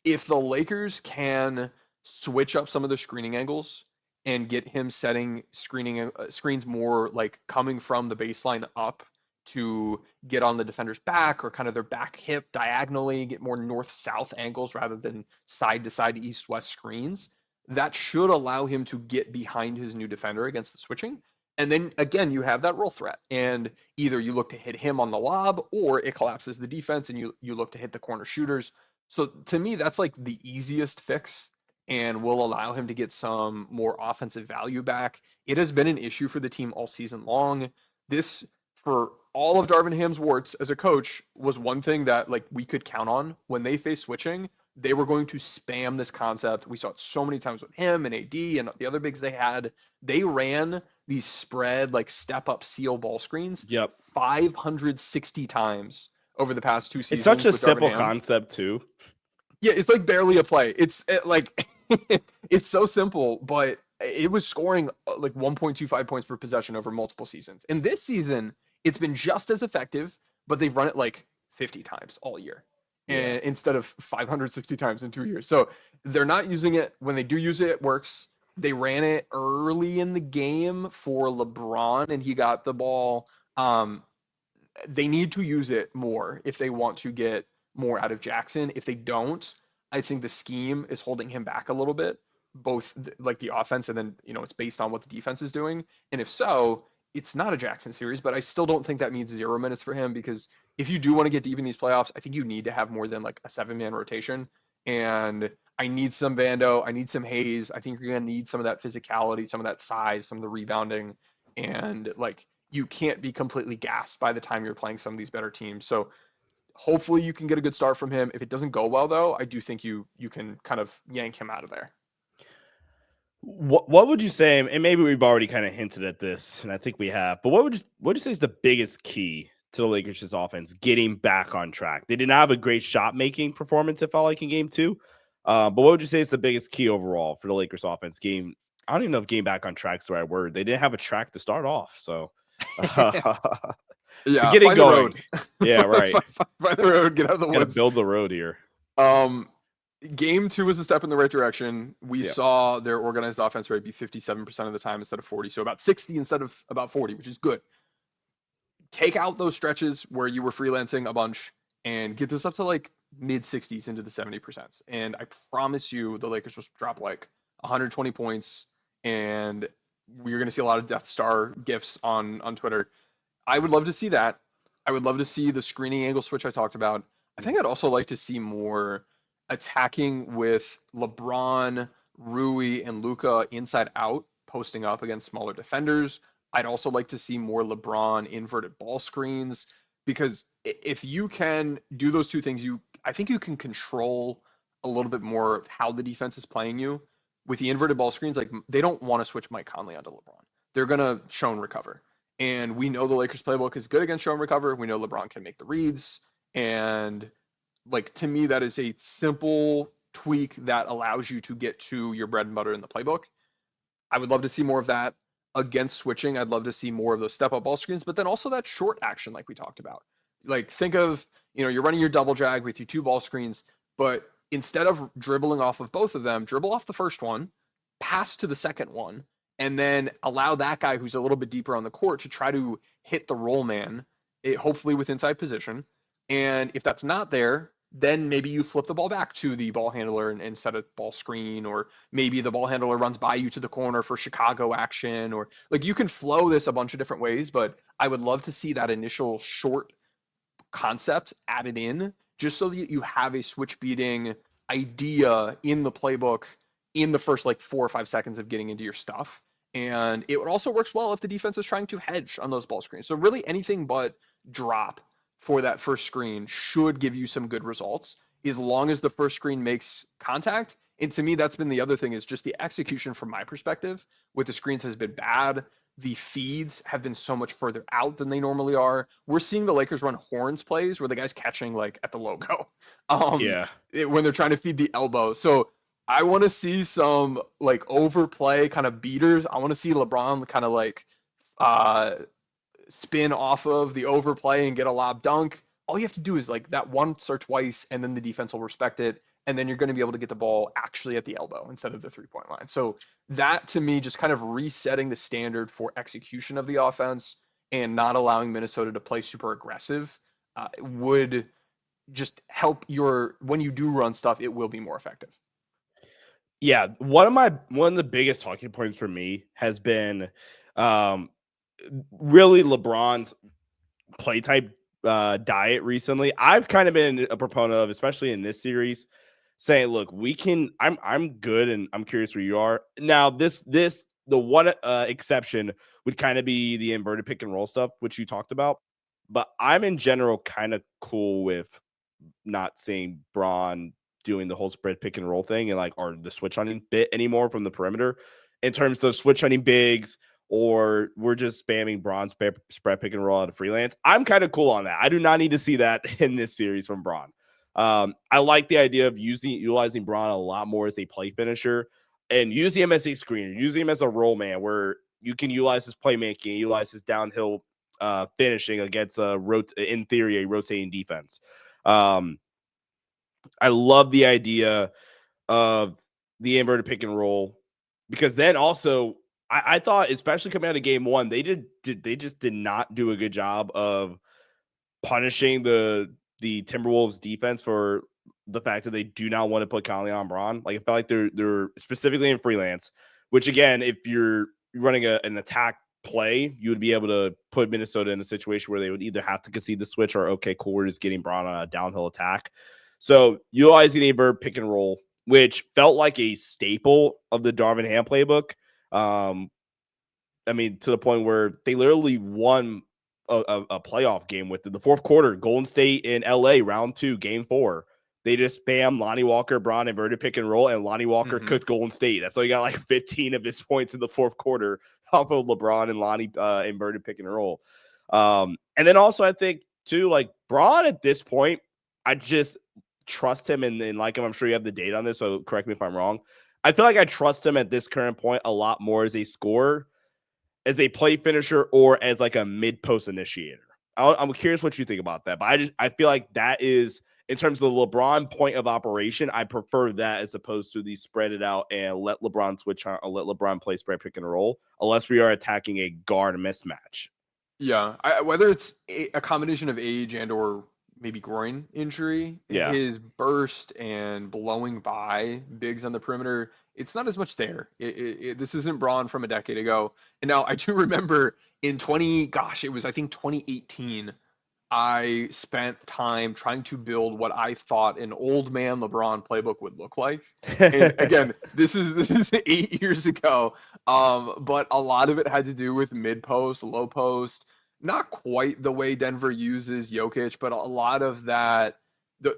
If the Lakers can switch up some of their screening angles and get him setting screens more like coming from the baseline up to get on the defender's back or kind of their back hip diagonally, get more north-south angles rather than side-to-side east-west screens, that should allow him to get behind his new defender against the switching. And then, again, you have that roll threat. And either you look to hit him on the lob or it collapses the defense and you look to hit the corner shooters. So to me, that's like the easiest fix and will allow him to get some more offensive value back. It has been an issue for the team all season long. This, for all of Darvin Ham's warts as a coach, was one thing that like we could count on when they face switching. They were going to spam this concept. We saw it so many times with him and AD and the other bigs they had. They ran these spread like step up seal ball screens 560 times over the past 2 seasons. It's such a simple concept too. Yeah, it's like barely a play. It's like it's so simple, but it was scoring like 1.25 points per possession over multiple seasons. And this season, it's been just as effective, but they've run it like 50 times all year. And instead of 560 times in 2 years. So they're not using it. When they do use it, it works. They ran it early in the game for LeBron and he got the ball. They need to use it more if they want to get more out of Jackson. If they don't, I think the scheme is holding him back a little bit, both like the offense and then, it's based on what the defense is doing. And if so, it's not a Jackson series, but I still don't think that means 0 minutes for him because if you do want to get deep in these playoffs, I think you need to have more than like a 7-man rotation. And I need some Vando. I need some Hayes. I think you're going to need some of that physicality, some of that size, some of the rebounding. And like, you can't be completely gassed by the time you're playing some of these better teams. So hopefully you can get a good start from him. If it doesn't go well, though, I do think you can kind of yank him out of there. What would you say, and maybe we've already kind of hinted at this, and I think we have, but what would you say is the biggest key to the Lakers' offense getting back on track? They did not have a great shot-making performance, it felt like, in Game 2. But what would you say is the biggest key overall for the Lakers' offense? I don't even know if getting back on track is the right word. They didn't have a track to start off, so yeah, get it going. Yeah, right. Find the road, get out of the woods. Gotta build the road here. Game 2 was a step in the right direction. We saw their organized offense rate be 57% of the time instead of 40, so about 60 instead of about 40, which is good. take out those stretches where you were freelancing a bunch and get this up to like mid 60s into the 70%. And I promise you the Lakers will drop like 120 points, and we're going to see a lot of Death Star gifs on Twitter. I would love to see that. I would love to see the screening angle switch I talked about. I think I'd also like to see more attacking with LeBron, Rui, and Luka inside out, posting up against smaller defenders. I'd also like to see more LeBron inverted ball screens, because if you can do those two things, I think you can control a little bit more of how the defense is playing you. With the inverted ball screens, like they don't want to switch Mike Conley onto LeBron. They're gonna show and recover. And we know the Lakers playbook is good against show and recover. We know LeBron can make the reads. And like to me, that is a simple tweak that allows you to get to your bread and butter in the playbook. I would love to see more of that. Against switching, I'd love to see more of those step up ball screens, but then also that short action like we talked about. Like think of, you're running your double drag with your two ball screens, but instead of dribbling off of both of them, dribble off the first one, pass to the second one, and then allow that guy who's a little bit deeper on the court to try to hit the roll man, hopefully with inside position. And if that's not there, then maybe you flip the ball back to the ball handler and set a ball screen, or maybe the ball handler runs by you to the corner for Chicago action, or like you can flow this a bunch of different ways, but I would love to see that initial short concept added in just so that you have a switch beating idea in the playbook in the first like 4 or 5 seconds of getting into your stuff. And it also works well if the defense is trying to hedge on those ball screens. So really anything but drop for that first screen should give you some good results as long as the first screen makes contact. And to me, that's been the other thing, is just the execution from my perspective with the screens has been bad. The feeds have been so much further out than they normally are. We're seeing the Lakers run horns plays where the guy's catching like at the logo when they're trying to feed the elbow. So I want to see some like overplay kind of beaters. I want to see LeBron kind of like spin off of the overplay and get a lob dunk. All you have to do is like that once or twice, and then the defense will respect it. And then you're going to be able to get the ball actually at the elbow instead of the 3-point line. So that to me, just kind of resetting the standard for execution of the offense and not allowing Minnesota to play super aggressive would just help when you do run stuff, it will be more effective. Yeah, one of the biggest talking points for me has been really LeBron's play type diet recently. I've kind of been a proponent of, especially in this series, saying, look, I'm good, and I'm curious where you are. Now, the one exception would kind of be the inverted pick and roll stuff, which you talked about. But I'm in general kind of cool with not seeing Braun doing the whole spread pick and roll thing and or the switch hunting bit anymore from the perimeter in terms of switch hunting bigs, or we're just spamming Braun spread pick and roll out of freelance. I'm kind of cool on that. I do not need to see that in this series from Braun. I like the idea of utilizing Braun a lot more as a play finisher and using him as a screener, using him as a roll man where you can utilize his playmaking, utilize his downhill finishing against in theory, a rotating defense. I love the idea of the inverted pick and roll, because then also I thought, especially coming out of game one, they just did not do a good job of punishing the Timberwolves defense for the fact that they do not want to put Conley on Braun. Like, it felt like they're specifically in freelance, which again, if you're running an attack play, you would be able to put Minnesota in a situation where they would either have to concede the switch or, okay, cool, we're just getting Braun on a downhill attack. So utilizing the inverted pick and roll, which felt like a staple of the Darvin Ham playbook. I mean, to the point where they literally won a playoff game with it. The fourth quarter, Golden State in LA, round 2, game 4. They just spam Lonnie Walker, Braun, inverted pick and roll, and Lonnie Walker cooked Golden State. That's why he got like 15 of his points in the fourth quarter off of LeBron and Lonnie inverted pick and roll. And then also, I think, too, like Braun at this point, I just trust him and like him. I'm sure you have the data on this, so correct me if I'm wrong. I feel like I trust him at this current point a lot more as a scorer, as a play finisher, or as like a mid-post initiator. I'm curious what you think about that. But I feel like that is, in terms of the LeBron point of operation, I prefer that as opposed to the spread it out and let LeBron switch on, or let LeBron play spread pick and roll, unless we are attacking a guard mismatch. Yeah, whether it's a combination of age and or maybe groin injury, Yeah. his burst and blowing by bigs on the perimeter, it's not as much there. This isn't Braun from a decade ago. And now I do remember in 20, gosh, it was I think 2018. I spent time trying to build what I thought an old man LeBron playbook would look like. And again, this is 8 years ago. But a lot of it had to do with mid post, low post, not quite the way Denver uses Jokic, but a lot of that, the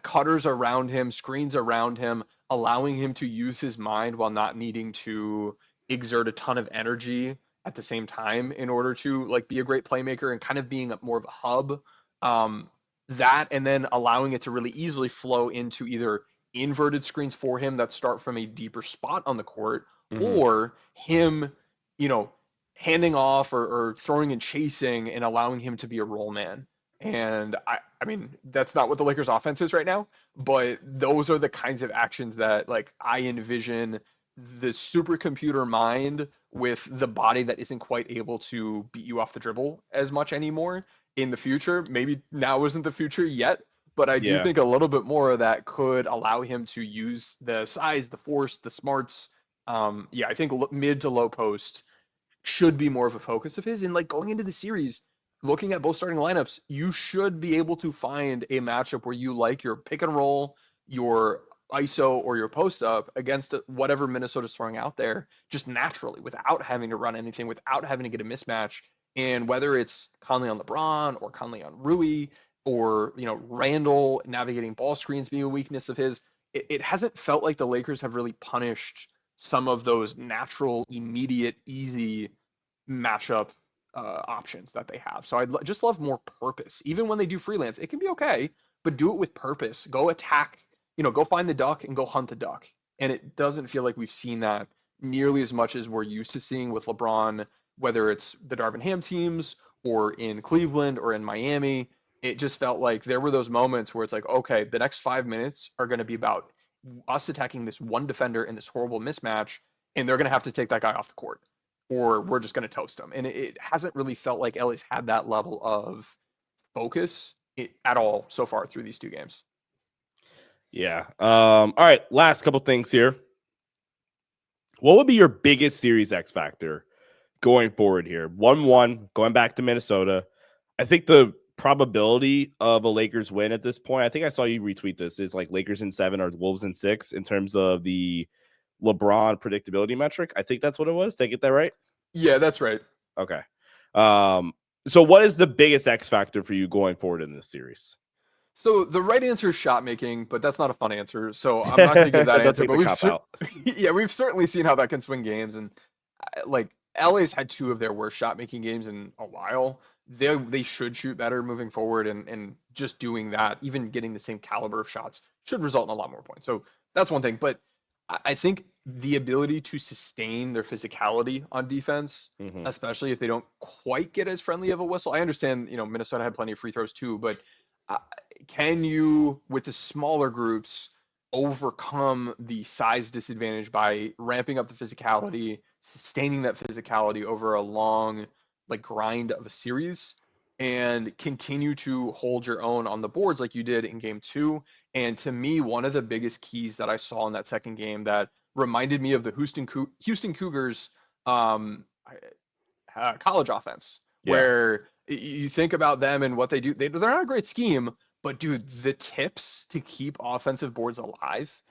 cutters around him, screens around him, allowing him to use his mind while not needing to exert a ton of energy at the same time in order to like be a great playmaker and kind of being more of a hub. Um, that and then allowing it to really easily flow into either inverted screens for him that start from a deeper spot on the court, Hmm. or him, you know, handing off or throwing and chasing and allowing him to be a roll man. And I mean, that's not what the Lakers offense is right now, but those are the kinds of actions that like I envision the supercomputer mind with the body that isn't quite able to beat you off the dribble as much anymore in the future. Maybe now isn't the future yet, but I do Yeah. think a little bit more of that could allow him to use the size, the force, the smarts. Yeah, I think mid to low post should be more of a focus of his. And like going into the series, looking at both starting lineups, you should be able to find a matchup where you like your pick and roll, your ISO, or your post up against whatever Minnesota's throwing out there just naturally without having to run anything, without having to get a mismatch. And whether it's Conley on LeBron or Conley on Rui or, Randall navigating ball screens being a weakness of his, it hasn't felt like the Lakers have really punished some of those natural, immediate, easy matchup options that they have. So I'd just love more purpose. Even when they do freelance, it can be okay, but do it with purpose. Go attack, go find the duck and go hunt the duck. And it doesn't feel like we've seen that nearly as much as we're used to seeing with LeBron, whether it's the Darvin Ham teams or in Cleveland or in Miami. It just felt like there were those moments where it's like, okay, the next 5 minutes are going to be about us attacking this one defender in this horrible mismatch, and they're going to have to take that guy off the court, or we're just going to toast them. And it hasn't really felt like LA's had that level of focus at all so far through these two games. Yeah. All right. Last couple things here. What would be your biggest series X factor going forward here? 1-1, going back to Minnesota. I think the probability of a Lakers win at this point, I think I saw you retweet this, is like Lakers in 7 or Wolves in 6 in terms of the LeBron predictability metric. I think that's what it was. Did I get that right? Yeah, that's right. Okay. So what is the biggest X factor for you going forward in this series? So the right answer is shot making, but that's not a fun answer. So I'm not going to give that Don't answer. take But the cop out. yeah, we've certainly seen how that can swing games, and like LA's had two of their worst shot making games in a while. They should shoot better moving forward, and just doing that, even getting the same caliber of shots, should result in a lot more points. So that's one thing. But I think the ability to sustain their physicality on defense, Mm-hmm. especially if they don't quite get as friendly of a whistle. I understand, Minnesota had plenty of free throws too, but uh, can you, with the smaller groups, overcome the size disadvantage by ramping up the physicality, sustaining that physicality over a long like grind of a series, and continue to hold your own on the boards like you did in game two? And to me, one of the biggest keys that I saw in that second game that reminded me of the Houston Cougars college offense, Yeah. where you think about them and what they do. They're not a great scheme, but dude, the tips to keep offensive boards alive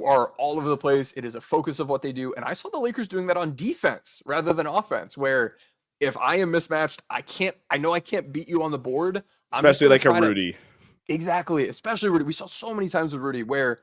are all over the place. It is a focus of what they do. And I saw the Lakers doing that on defense rather than offense, where if I am mismatched, I know I can't beat you on the board. I'm just Especially going to like a try to, Rudy. exactly, especially Rudy. We saw so many times with Rudy where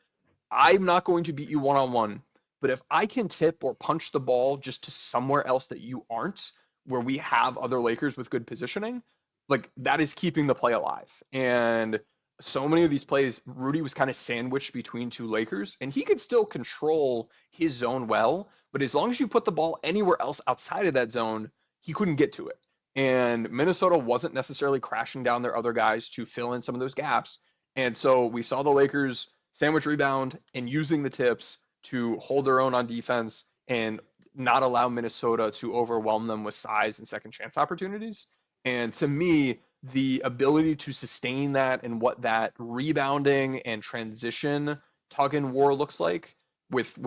I'm not going to beat you one on one, but if I can tip or punch the ball just to somewhere else that you aren't, where we have other Lakers with good positioning, like that is keeping the play alive. And so many of these plays, Rudy was kind of sandwiched between two Lakers, and he could still control his zone well, but as long as you put the ball anywhere else outside of that zone, he couldn't get to it. And Minnesota wasn't necessarily crashing down their other guys to fill in some of those gaps. And so we saw the Lakers sandwich rebound and using the tips to hold their own on defense and not allow Minnesota to overwhelm them with size and second chance opportunities. And to me, the ability to sustain that and what that rebounding and transition tug and war looks like with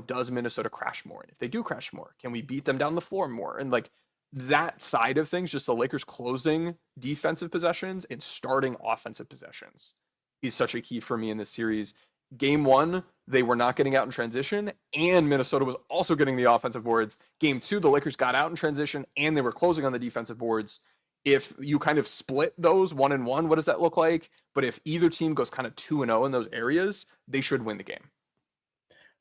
does Minnesota crash more? And if they do crash more, can we beat them down the floor more? And like that side of things, just the Lakers closing defensive possessions and starting offensive possessions is such a key for me in this series. Game one, they were not getting out in transition, and Minnesota was also getting the offensive boards. Game two, the Lakers got out in transition, and they were closing on the defensive boards. If you kind of split those 1-1, what does that look like? But if either team goes kind of 2-0 in those areas, they should win the game.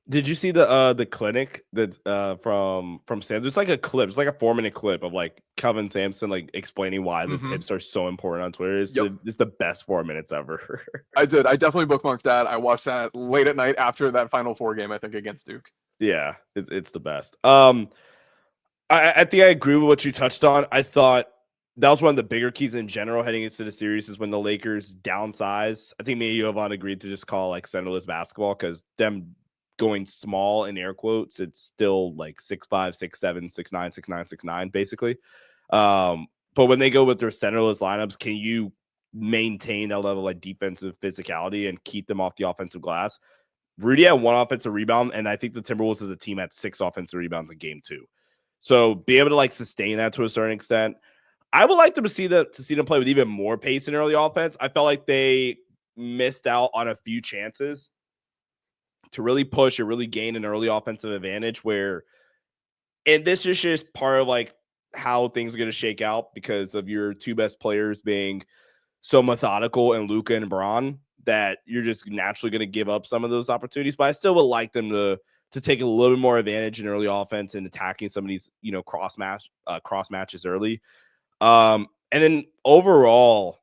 Did you see the clinic that from Sam's? It's like a clip. It's like a 4-minute clip of like Kelvin Sampson like explaining why the tips are so important on Twitter. It's the best 4 minutes ever. I did. I definitely bookmarked that. I watched that late at night after that Final Four game, I think, against Duke. Yeah, it's the best. I think I agree with what you touched on. I thought that was one of the bigger keys in general heading into the series is when the Lakers downsize. I think me and Jovan agreed to just call like centerless basketball because them going small in air quotes, it's still like 6'5", 6'7", 6'9", 6'9", 6'9", basically. But when they go with their centerless lineups, can you maintain that level of like defensive physicality and keep them off the offensive glass? Rudy had 1 offensive rebound, and I think the Timberwolves as a team had 6 offensive rebounds in game 2. So be able to like sustain that to a certain extent. I would like them to see them play with even more pace in early offense. I felt like they missed out on a few chances to really push or really gain an early offensive advantage and this is just part of like how things are going to shake out because of your 2 best players being so methodical and Luka and Bron that you're just naturally going to give up some of those opportunities. But I still would like them to take a little bit more advantage in early offense and attacking some of these, cross matches early. And then overall,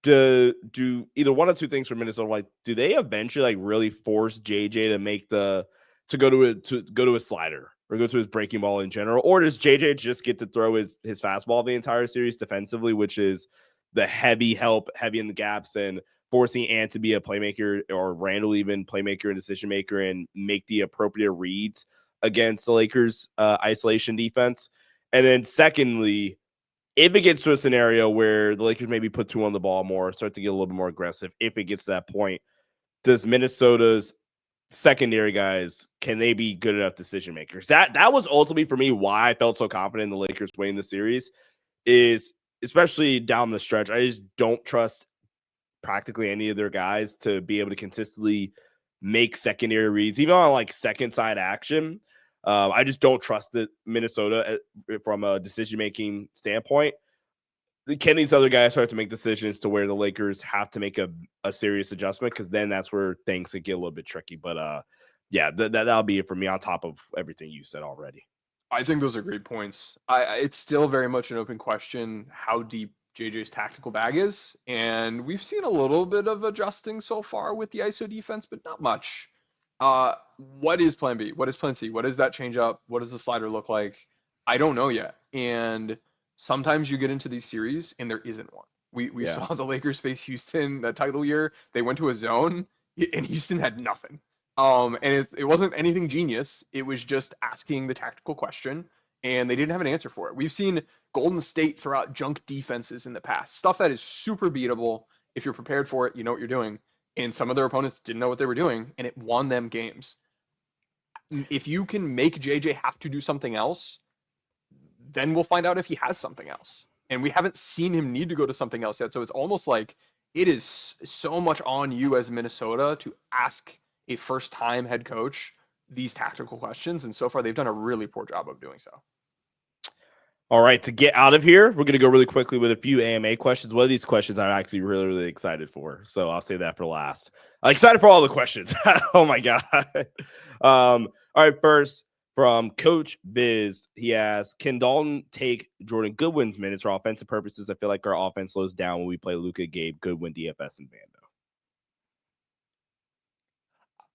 do either one or two things for Minnesota. Like, do they eventually like really force JJ to make to go to a slider or go to his breaking ball in general, or does JJ just get to throw his fastball the entire series defensively, which is the heavy in the gaps and forcing Ant to be a playmaker or Randall even playmaker and decision maker and make the appropriate reads against the Lakers isolation defense? And then secondly, if it gets to a scenario where the Lakers maybe put 2 on the ball more, start to get a little bit more aggressive, if it gets to that point, does Minnesota's secondary guys, can they be good enough decision makers? That was ultimately for me why I felt so confident in the Lakers winning the series, is especially down the stretch. I just don't trust practically any of their guys to be able to consistently make secondary reads, even on like second side action. I just don't trust Minnesota from a decision-making standpoint. Can these other guys start to make decisions to where the Lakers have to make a serious adjustment? Because then that's where things could get a little bit tricky. But yeah, that'll be it for me on top of everything you said already. I think those are great points. It's still very much an open question how deep JJ's tactical bag is. And we've seen a little bit of adjusting so far with the ISO defense, but not much. What is plan B? What is plan C? What does that change up? What does the slider look like? I don't know yet. And sometimes you get into these series and there isn't one. We saw the Lakers face Houston that title year. They went to a zone and Houston had nothing. And it wasn't anything genius. It was just asking the tactical question, and they didn't have an answer for it. We've seen Golden State throw out junk defenses in the past, stuff that is super beatable. If you're prepared for it, you know what you're doing. And some of their opponents didn't know what they were doing, and it won them games. If you can make JJ have to do something else, then we'll find out if he has something else. And we haven't seen him need to go to something else yet. So it's almost like it is so much on you as Minnesota to ask a first-time head coach these tactical questions. And so far, they've done a really poor job of doing so. All right, to get out of here, we're going to go really quickly with a few AMA questions. One of these questions I'm actually really, really excited for, so I'll say that for last. I'm excited for all the questions. Oh, my God. All right, first, from Coach Biz, he asks, can Dalton take Jordan Goodwin's minutes for offensive purposes? I feel like our offense slows down when we play Luka, Gabe, Goodwin, DFS, and Vando.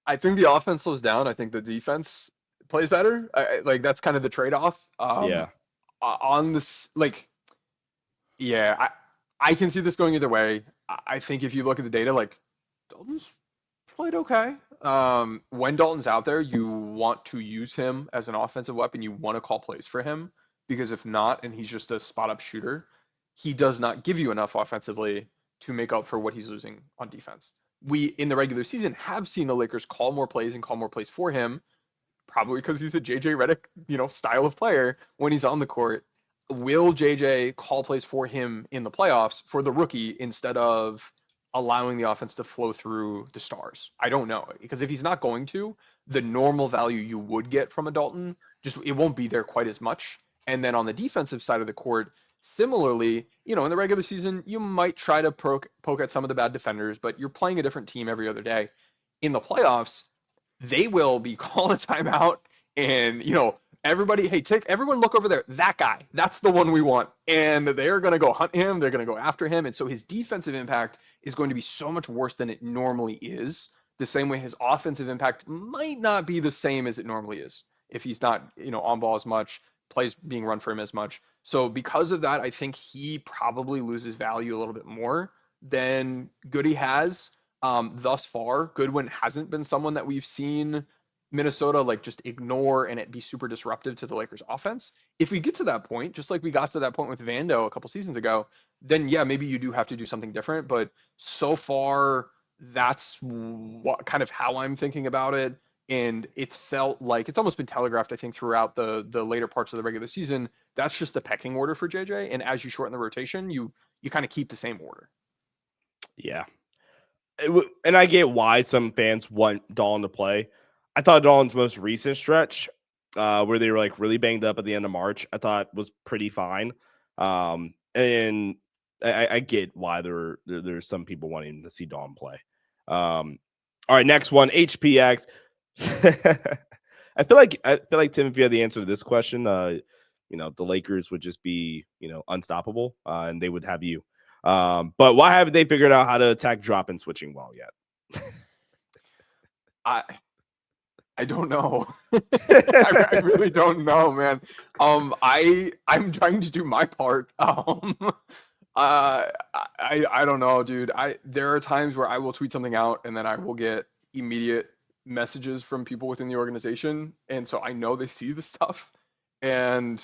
I think the offense slows down. I think the defense plays better. Like, that's kind of the trade-off. Yeah. On this, like, yeah, I can see this going either way. I think if you look at the data, like, Dalton's played okay. When Dalton's out there, you want to use him as an offensive weapon. You want to call plays for him because if not, and he's just a spot up shooter, he does not give you enough offensively to make up for what he's losing on defense. We in the regular season have seen the Lakers call more plays and call more plays for him, probably because he's a JJ Redick, style of player when he's on the court. Will JJ call plays for him in the playoffs for the rookie instead of allowing the offense to flow through the stars? I don't know, because if he's not going to, the normal value you would get from a Dalton, just it won't be there quite as much. And then on the defensive side of the court, similarly, in the regular season, you might try to poke at some of the bad defenders, but you're playing a different team every other day. In the playoffs, they will be calling a timeout and, everybody, hey, everyone look over there. That guy, that's the one we want. And they're going to go hunt him. They're going to go after him. And so his defensive impact is going to be so much worse than it normally is. The same way his offensive impact might not be the same as it normally is if he's not, on ball as much, plays being run for him as much. So because of that, I think he probably loses value a little bit more than Goody has thus far. Goodwin hasn't been someone that we've seen Minnesota just ignore and it be super disruptive to the Lakers offense. If we get to that point, just like we got to that point with Vando a couple seasons ago, then yeah, maybe you do have to do something different. But so far, that's what kind of how I'm thinking about it. And it's felt like it's almost been telegraphed, I think, throughout the later parts of the regular season. That's just the pecking order for JJ. And as you shorten the rotation, you kind of keep the same order. Yeah. And I get why some fans want Dalton to play. I thought Dalton's most recent stretch, where they were really banged up at the end of March, I thought was pretty fine. And I get why there's some people wanting to see Dalton play. All right, next one, HPX. I feel like Tim, if you had the answer to this question, the Lakers would just be unstoppable, and they would have you. But why haven't they figured out how to attack drop and switching well yet? I don't know. I really don't know, man. I'm trying to do my part. I don't know, dude. There are times where I will tweet something out and then I will get immediate messages from people within the organization, and so I know they see the stuff, and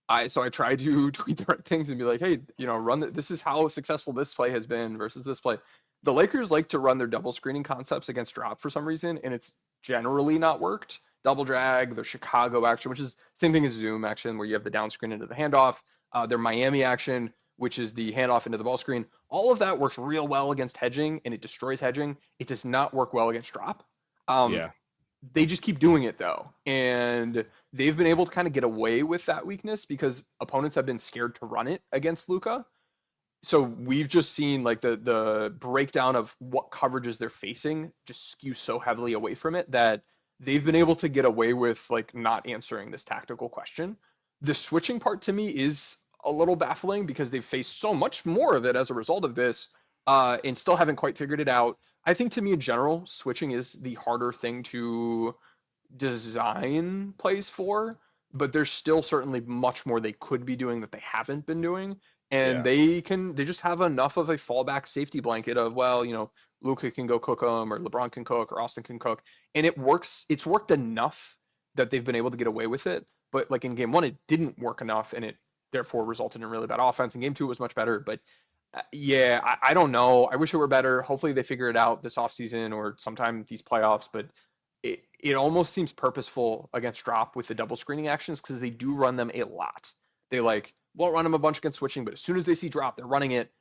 I try to tweet the right things and be like, hey, this is how successful this play has been versus this play. The Lakers like to run their double screening concepts against drop for some reason, and it's generally not worked. Double drag, their Chicago action, which is same thing as Zoom action, where you have the down screen into the handoff. Their Miami action, which is the handoff into the ball screen. All of that works real well against hedging, and it destroys hedging. It does not work well against drop. Yeah. They just keep doing it though, and they've been able to kind of get away with that weakness because opponents have been scared to run it against Luka. So we've just seen the breakdown of what coverages they're facing just skew so heavily away from it that they've been able to get away with not answering this tactical question. The switching part to me is a little baffling because they've faced so much more of it as a result of this, and still haven't quite figured it out. I think to me in general, switching is the harder thing to design plays for, but there's still certainly much more they could be doing that they haven't been doing. And they just have enough of a fallback safety blanket of, well, Luka can go cook them, or LeBron can cook, or Austin can cook. And it works. It's worked enough that they've been able to get away with it. But in game one, it didn't work enough, and it therefore resulted in really bad offense. In game two, it was much better. But yeah, I don't know. I wish it were better. Hopefully they figure it out this offseason or sometime these playoffs. But it almost seems purposeful against drop with the double screening actions because they do run them a lot. They won't run them a bunch against switching, but as soon as they see drop, they're running it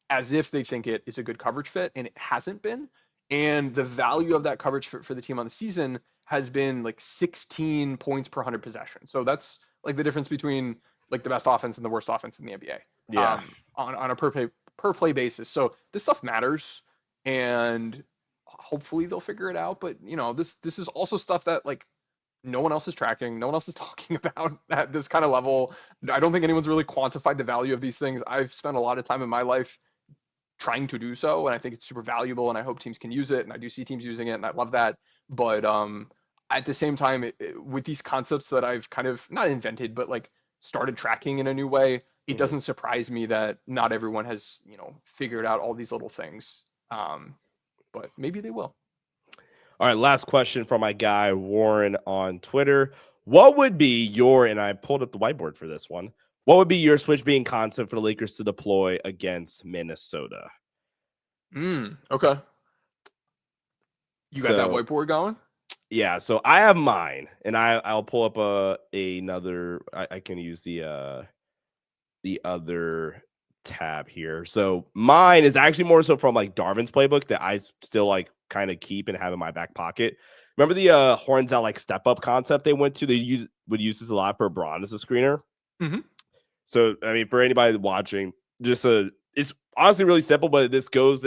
as if they think it is a good coverage fit, and it hasn't been. And the value of that coverage for the team on the season has been 16 points per 100 possession. So that's the difference between the best offense and the worst offense in the NBA. Yeah. On a per play basis. So this stuff matters, and hopefully they'll figure it out. But this is also stuff that no one else is tracking. No one else is talking about at this kind of level. I don't think anyone's really quantified the value of these things. I've spent a lot of time in my life trying to do so, and I think it's super valuable, and I hope teams can use it, and I do see teams using it, and I love that. But at the same time, with these concepts that I've kind of not invented, but started tracking in a new way, it doesn't surprise me that not everyone has, figured out all these little things. But maybe they will. All right, last question from my guy Warren on Twitter. What would be your, and I pulled up the whiteboard for this one, what would be your switch being concept for the Lakers to deploy against Minnesota? Okay. You got that So whiteboard going? yeah, so I have mine, and I'll pull up another. I can use the other tab here. So mine is actually more so from like Darvin's playbook that I still like kind of keep and have in my back pocket. Remember the horns out like step up concept they went to? They would use this a lot for Braun as a screener. Mm-hmm. So I mean, for anybody watching, it's honestly really simple, but this goes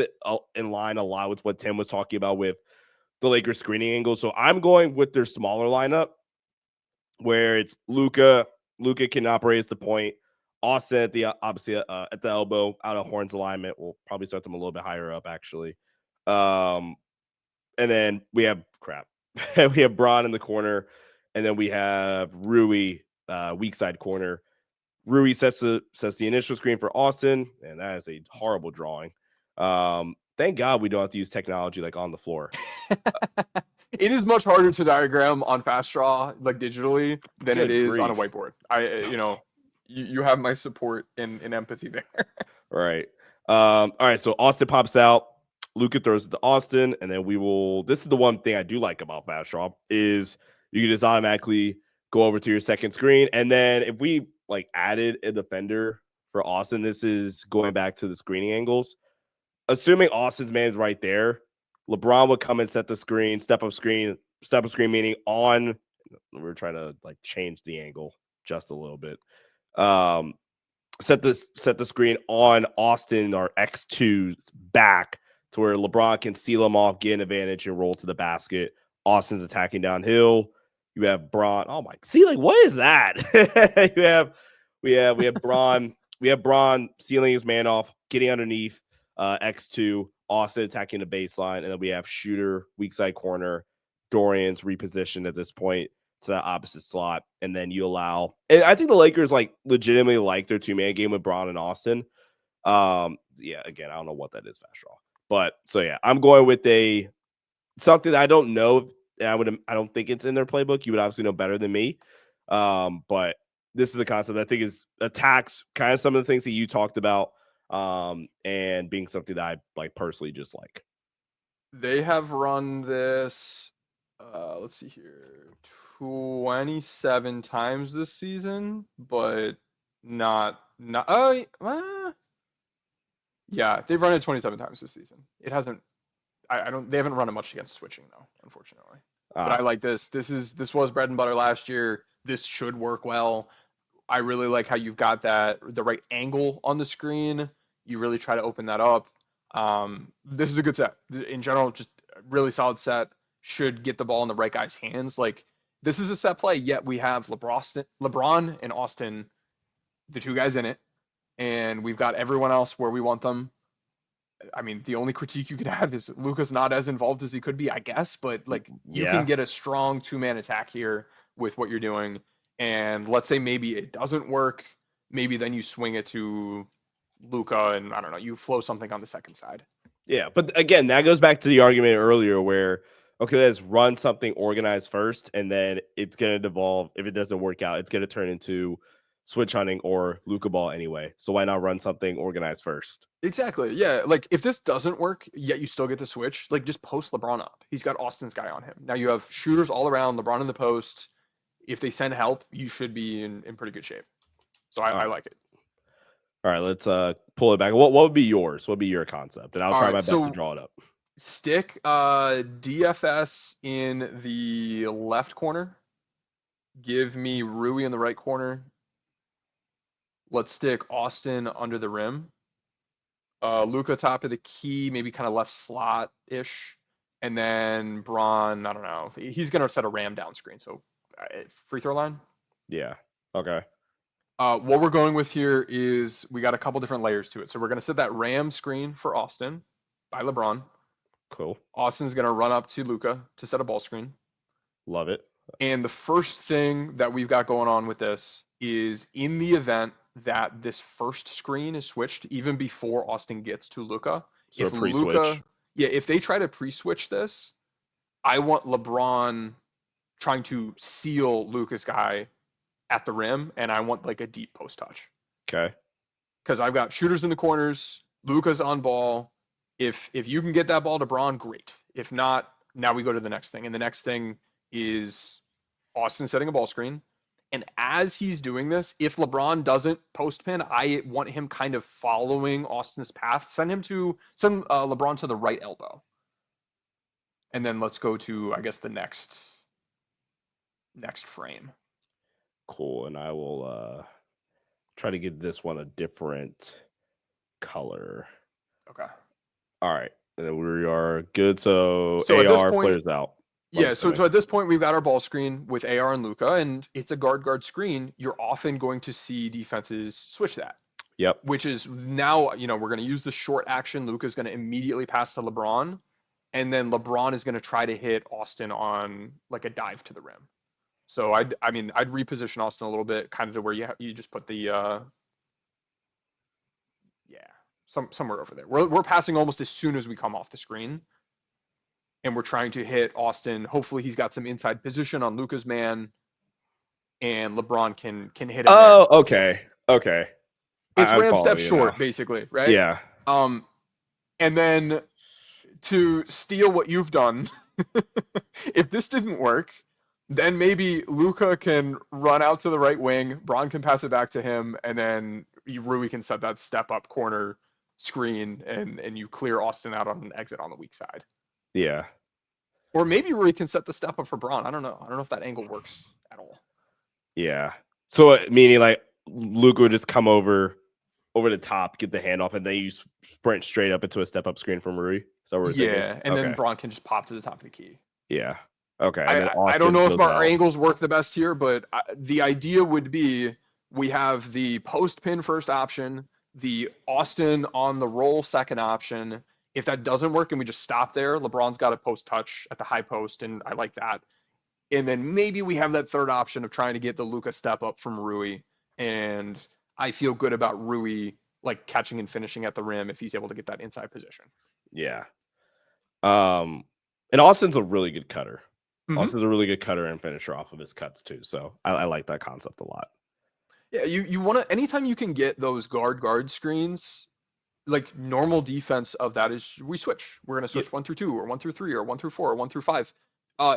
in line a lot with what Tim was talking about with the Lakers screening angle. So I'm going with their smaller lineup where it's Luka. Luka can operate as the point. Austin at the obviously at the elbow out of horns alignment. We'll probably start them a little bit higher up actually. And then we have we have Braun in the corner, and then we have Rui weak side corner. Rui sets the initial screen for Austin, and that is a horrible drawing. Thank God we don't have to use technology like on the floor. It is much harder to diagram on Fast Draw, like digitally, than Good it is grief. on a whiteboard. You have my support and empathy there. Right. All right. So Austin pops out. Luka throws it to Austin, and then we will. This is the one thing I do like about Fast Draw is you can just automatically go over to your second screen, and then if we like added a defender for Austin, this is going back to the screening angles. Assuming Austin's man is right there, LeBron would come and set the screen, step up screen meaning on. We're trying to like change the angle just a little bit. Set the screen on Austin or X2's back to where LeBron can seal him off, get an advantage, and roll to the basket. Austin's attacking downhill. You have Braun. Oh my! See, like what is that? we have Braun. We have Braun sealing his man off, getting underneath X2. Austin attacking the baseline, and then we have shooter weak side corner. Dorian's repositioned at this point to that opposite slot, and then you allow. And I think the Lakers like legitimately like their 2-man game with Braun and Austin. Yeah, again, I don't know what that is, fast draw, but so yeah, I'm going with something that I don't know. I don't think it's in their playbook. You would obviously know better than me. But this is a concept I think is attacks kind of some of the things that you talked about, and being something that I like personally just like. They have run this, let's see here, 27 times this season, but yeah, they've run it 27 times this season. It hasn't, they haven't run it much against switching though, unfortunately. But I like this. This was bread and butter last year. This should work well. I really like how you've got the right angle on the screen. You really try to open that up. This is a good set. In general, just a really solid set. Should get the ball in the right guy's hands. Like this is a set play, yet we have LeBron and Austin, the two guys in it, and we've got everyone else where we want them. I mean, the only critique you could have is Luka's not as involved as he could be, I guess, but like you can get a strong 2-man attack here with what you're doing. And let's say maybe it doesn't work, maybe then you swing it to Luka and I don't know, you flow something on the second side. Yeah, but again, that goes back to the argument earlier where okay, let's run something organized first, and then it's gonna devolve. If it doesn't work out, it's gonna turn into switch hunting or Luka ball anyway. So why not run something organized first? Exactly. Yeah. Like if this doesn't work, yet you still get to switch, like just post LeBron up. He's got Austin's guy on him. Now you have shooters all around, LeBron in the post. If they send help, you should be in pretty good shape. So I like it. All right, let's pull it back. What would be yours? What would be your concept? And I'll try my best to draw it up. Stick DFS in the left corner. Give me Rui in the right corner. Let's stick Austin under the rim. Luka top of the key, maybe kind of left slot-ish. And then Braun, I don't know. He's going to set a ram down screen. So free throw line? Yeah. Okay. What we're going with here is we got a couple different layers to it. So we're going to set that ram screen for Austin by LeBron. Cool. Austin's going to run up to Luka to set a ball screen. Love it. And the first thing that we've got going on with this is in the event that this first screen is switched even before Austin gets to Luka. So if Luka, if they try to pre-switch this, I want LeBron trying to seal Luka's guy at the rim, and I want like a deep post touch. Okay. Because I've got shooters in the corners, Luka's on ball. If you can get that ball to Braun, great. If not, now we go to the next thing. And the next thing is Austin setting a ball screen. And as he's doing this, if LeBron doesn't post pin, I want him kind of following Austin's path. Send LeBron to the right elbow. And then let's go to, I guess, the next frame. Cool. And I will try to give this one a different color. Okay. All right. And then we are good. So at this AR point, players out. Yeah, so at this point, we've got our ball screen with AR and Luka, and it's a guard screen. You're often going to see defenses switch that. Yep. Which is now, we're going to use the short action. Luka's going to immediately pass to LeBron, and then LeBron is going to try to hit Austin on like a dive to the rim. So I'd reposition Austin a little bit, kind of to where you just put the somewhere over there. We're passing almost as soon as we come off the screen. And we're trying to hit Austin. Hopefully he's got some inside position on Luka's man, and LeBron can hit him. Oh, there. Okay. It's Ram step short, basically, right? Yeah. And then to steal what you've done, if this didn't work, then maybe Luka can run out to the right wing, Braun can pass it back to him, and then Rui can set that step up corner screen, and you clear Austin out on an exit on the weak side. Yeah. Or maybe Rui can set the step up for Braun. I don't know. I don't know if that angle works at all. Yeah. So meaning like Luka would just come over the top, get the handoff, and then you sprint straight up into a step up screen from Rui. So we're thinking? And then Braun can just pop to the top of the key. Yeah. Okay. I don't know if our angles work the best here, but the idea would be we have the post pin first option, the Austin on the roll second option. If that doesn't work and we just stop there, LeBron's got a post touch at the high post, and I like that. And then maybe we have that third option of trying to get the Luka step up from Rui, and I feel good about Rui like catching and finishing at the rim if he's able to get that inside position. Yeah. And Austin's a really good cutter. Mm-hmm. Austin's a really good cutter and finisher off of his cuts too. So I like that concept a lot. Yeah, you want to, anytime you can get those guard screens, like normal defense of that is we switch. We're going to switch 1 through 2 or 1 through 3 or 1 through 4 or 1 through 5.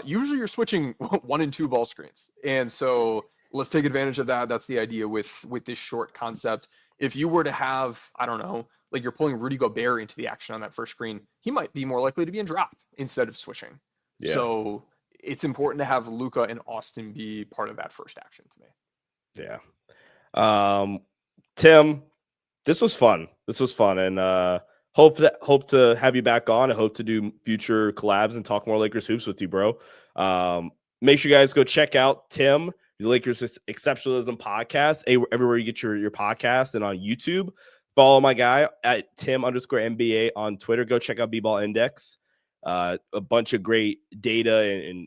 Usually you're switching 1 and 2 ball screens. And so let's take advantage of that. That's the idea with this short concept. If you were to have, I don't know, like you're pulling Rudy Gobert into the action on that first screen, he might be more likely to be in drop instead of switching. Yeah. So it's important to have Luka and Austin be part of that first action to me. Yeah. Tim, this was fun. And hope to have you back on. I hope to do future collabs and talk more Lakers hoops with you, bro. Make sure you guys go check out Tim, the Lakers Exceptionalism podcast, everywhere you get your podcast, and on YouTube. Follow my guy at Tim_NBA on Twitter. Go check out B-Ball Index. A bunch of great data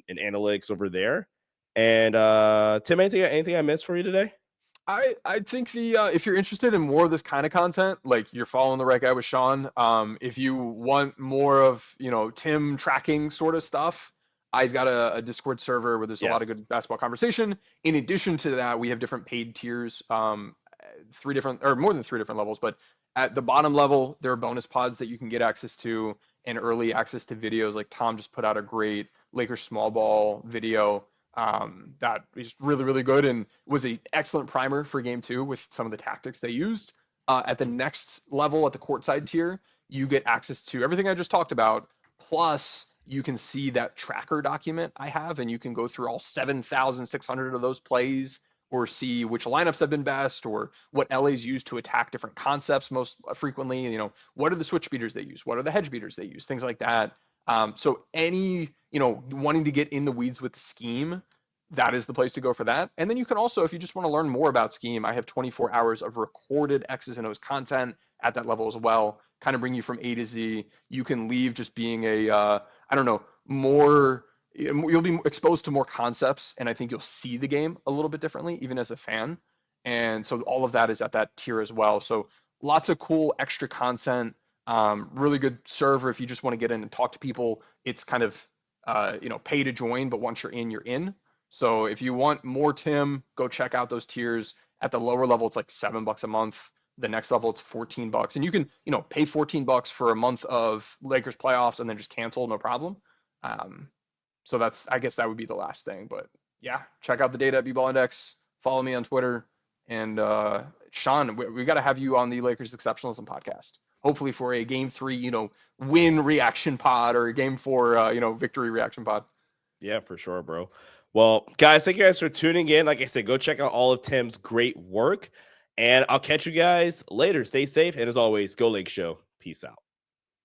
and analytics over there. And Tim, anything I missed for you today? I think if you're interested in more of this kind of content, like you're following the right guy with Sean. If you want more of Tim tracking sort of stuff, I've got a Discord server where there's a lot of good basketball conversation. In addition to that, we have different paid tiers, more than 3 different levels. But at the bottom level, there are bonus pods that you can get access to and early access to videos. Like Tom just put out a great Lakers small ball video. That is really, really good and was an excellent primer for game 2 with some of the tactics they used. At the next level, at the courtside tier, you get access to everything I just talked about. Plus, you can see that tracker document I have, and you can go through all 7,600 of those plays or see which lineups have been best or what LA's used to attack different concepts most frequently. What are the switch beaters they use? What are the hedge beaters they use? Things like that. So any, wanting to get in the weeds with the scheme, that is the place to go for that. And then you can also, if you just want to learn more about scheme, I have 24 hours of recorded X's and O's content at that level as well, kind of bring you from A to Z. You can leave just being you'll be exposed to more concepts, and I think you'll see the game a little bit differently, even as a fan. And so all of that is at that tier as well. So lots of cool extra content. Really good server if you just want to get in and talk to people. It's kind of pay to join, but once you're in, you're in. So if you want more Tim, go check out those tiers. At the lower level, it's like $7 a month. The next level, it's $14, and you can, pay $14 for a month of Lakers playoffs and then just cancel, no problem. So I guess that would be the last thing. But yeah, check out the data at B-Ball Index. Follow me on Twitter. And Sean, we got to have you on the Lakers Exceptionalism podcast, hopefully for a Game 3, win reaction pod, or a Game 4, victory reaction pod. Yeah, for sure, bro. Well, guys, thank you guys for tuning in. Like I said, go check out all of Tim's great work, and I'll catch you guys later. Stay safe, and as always, go Lake Show. Peace out.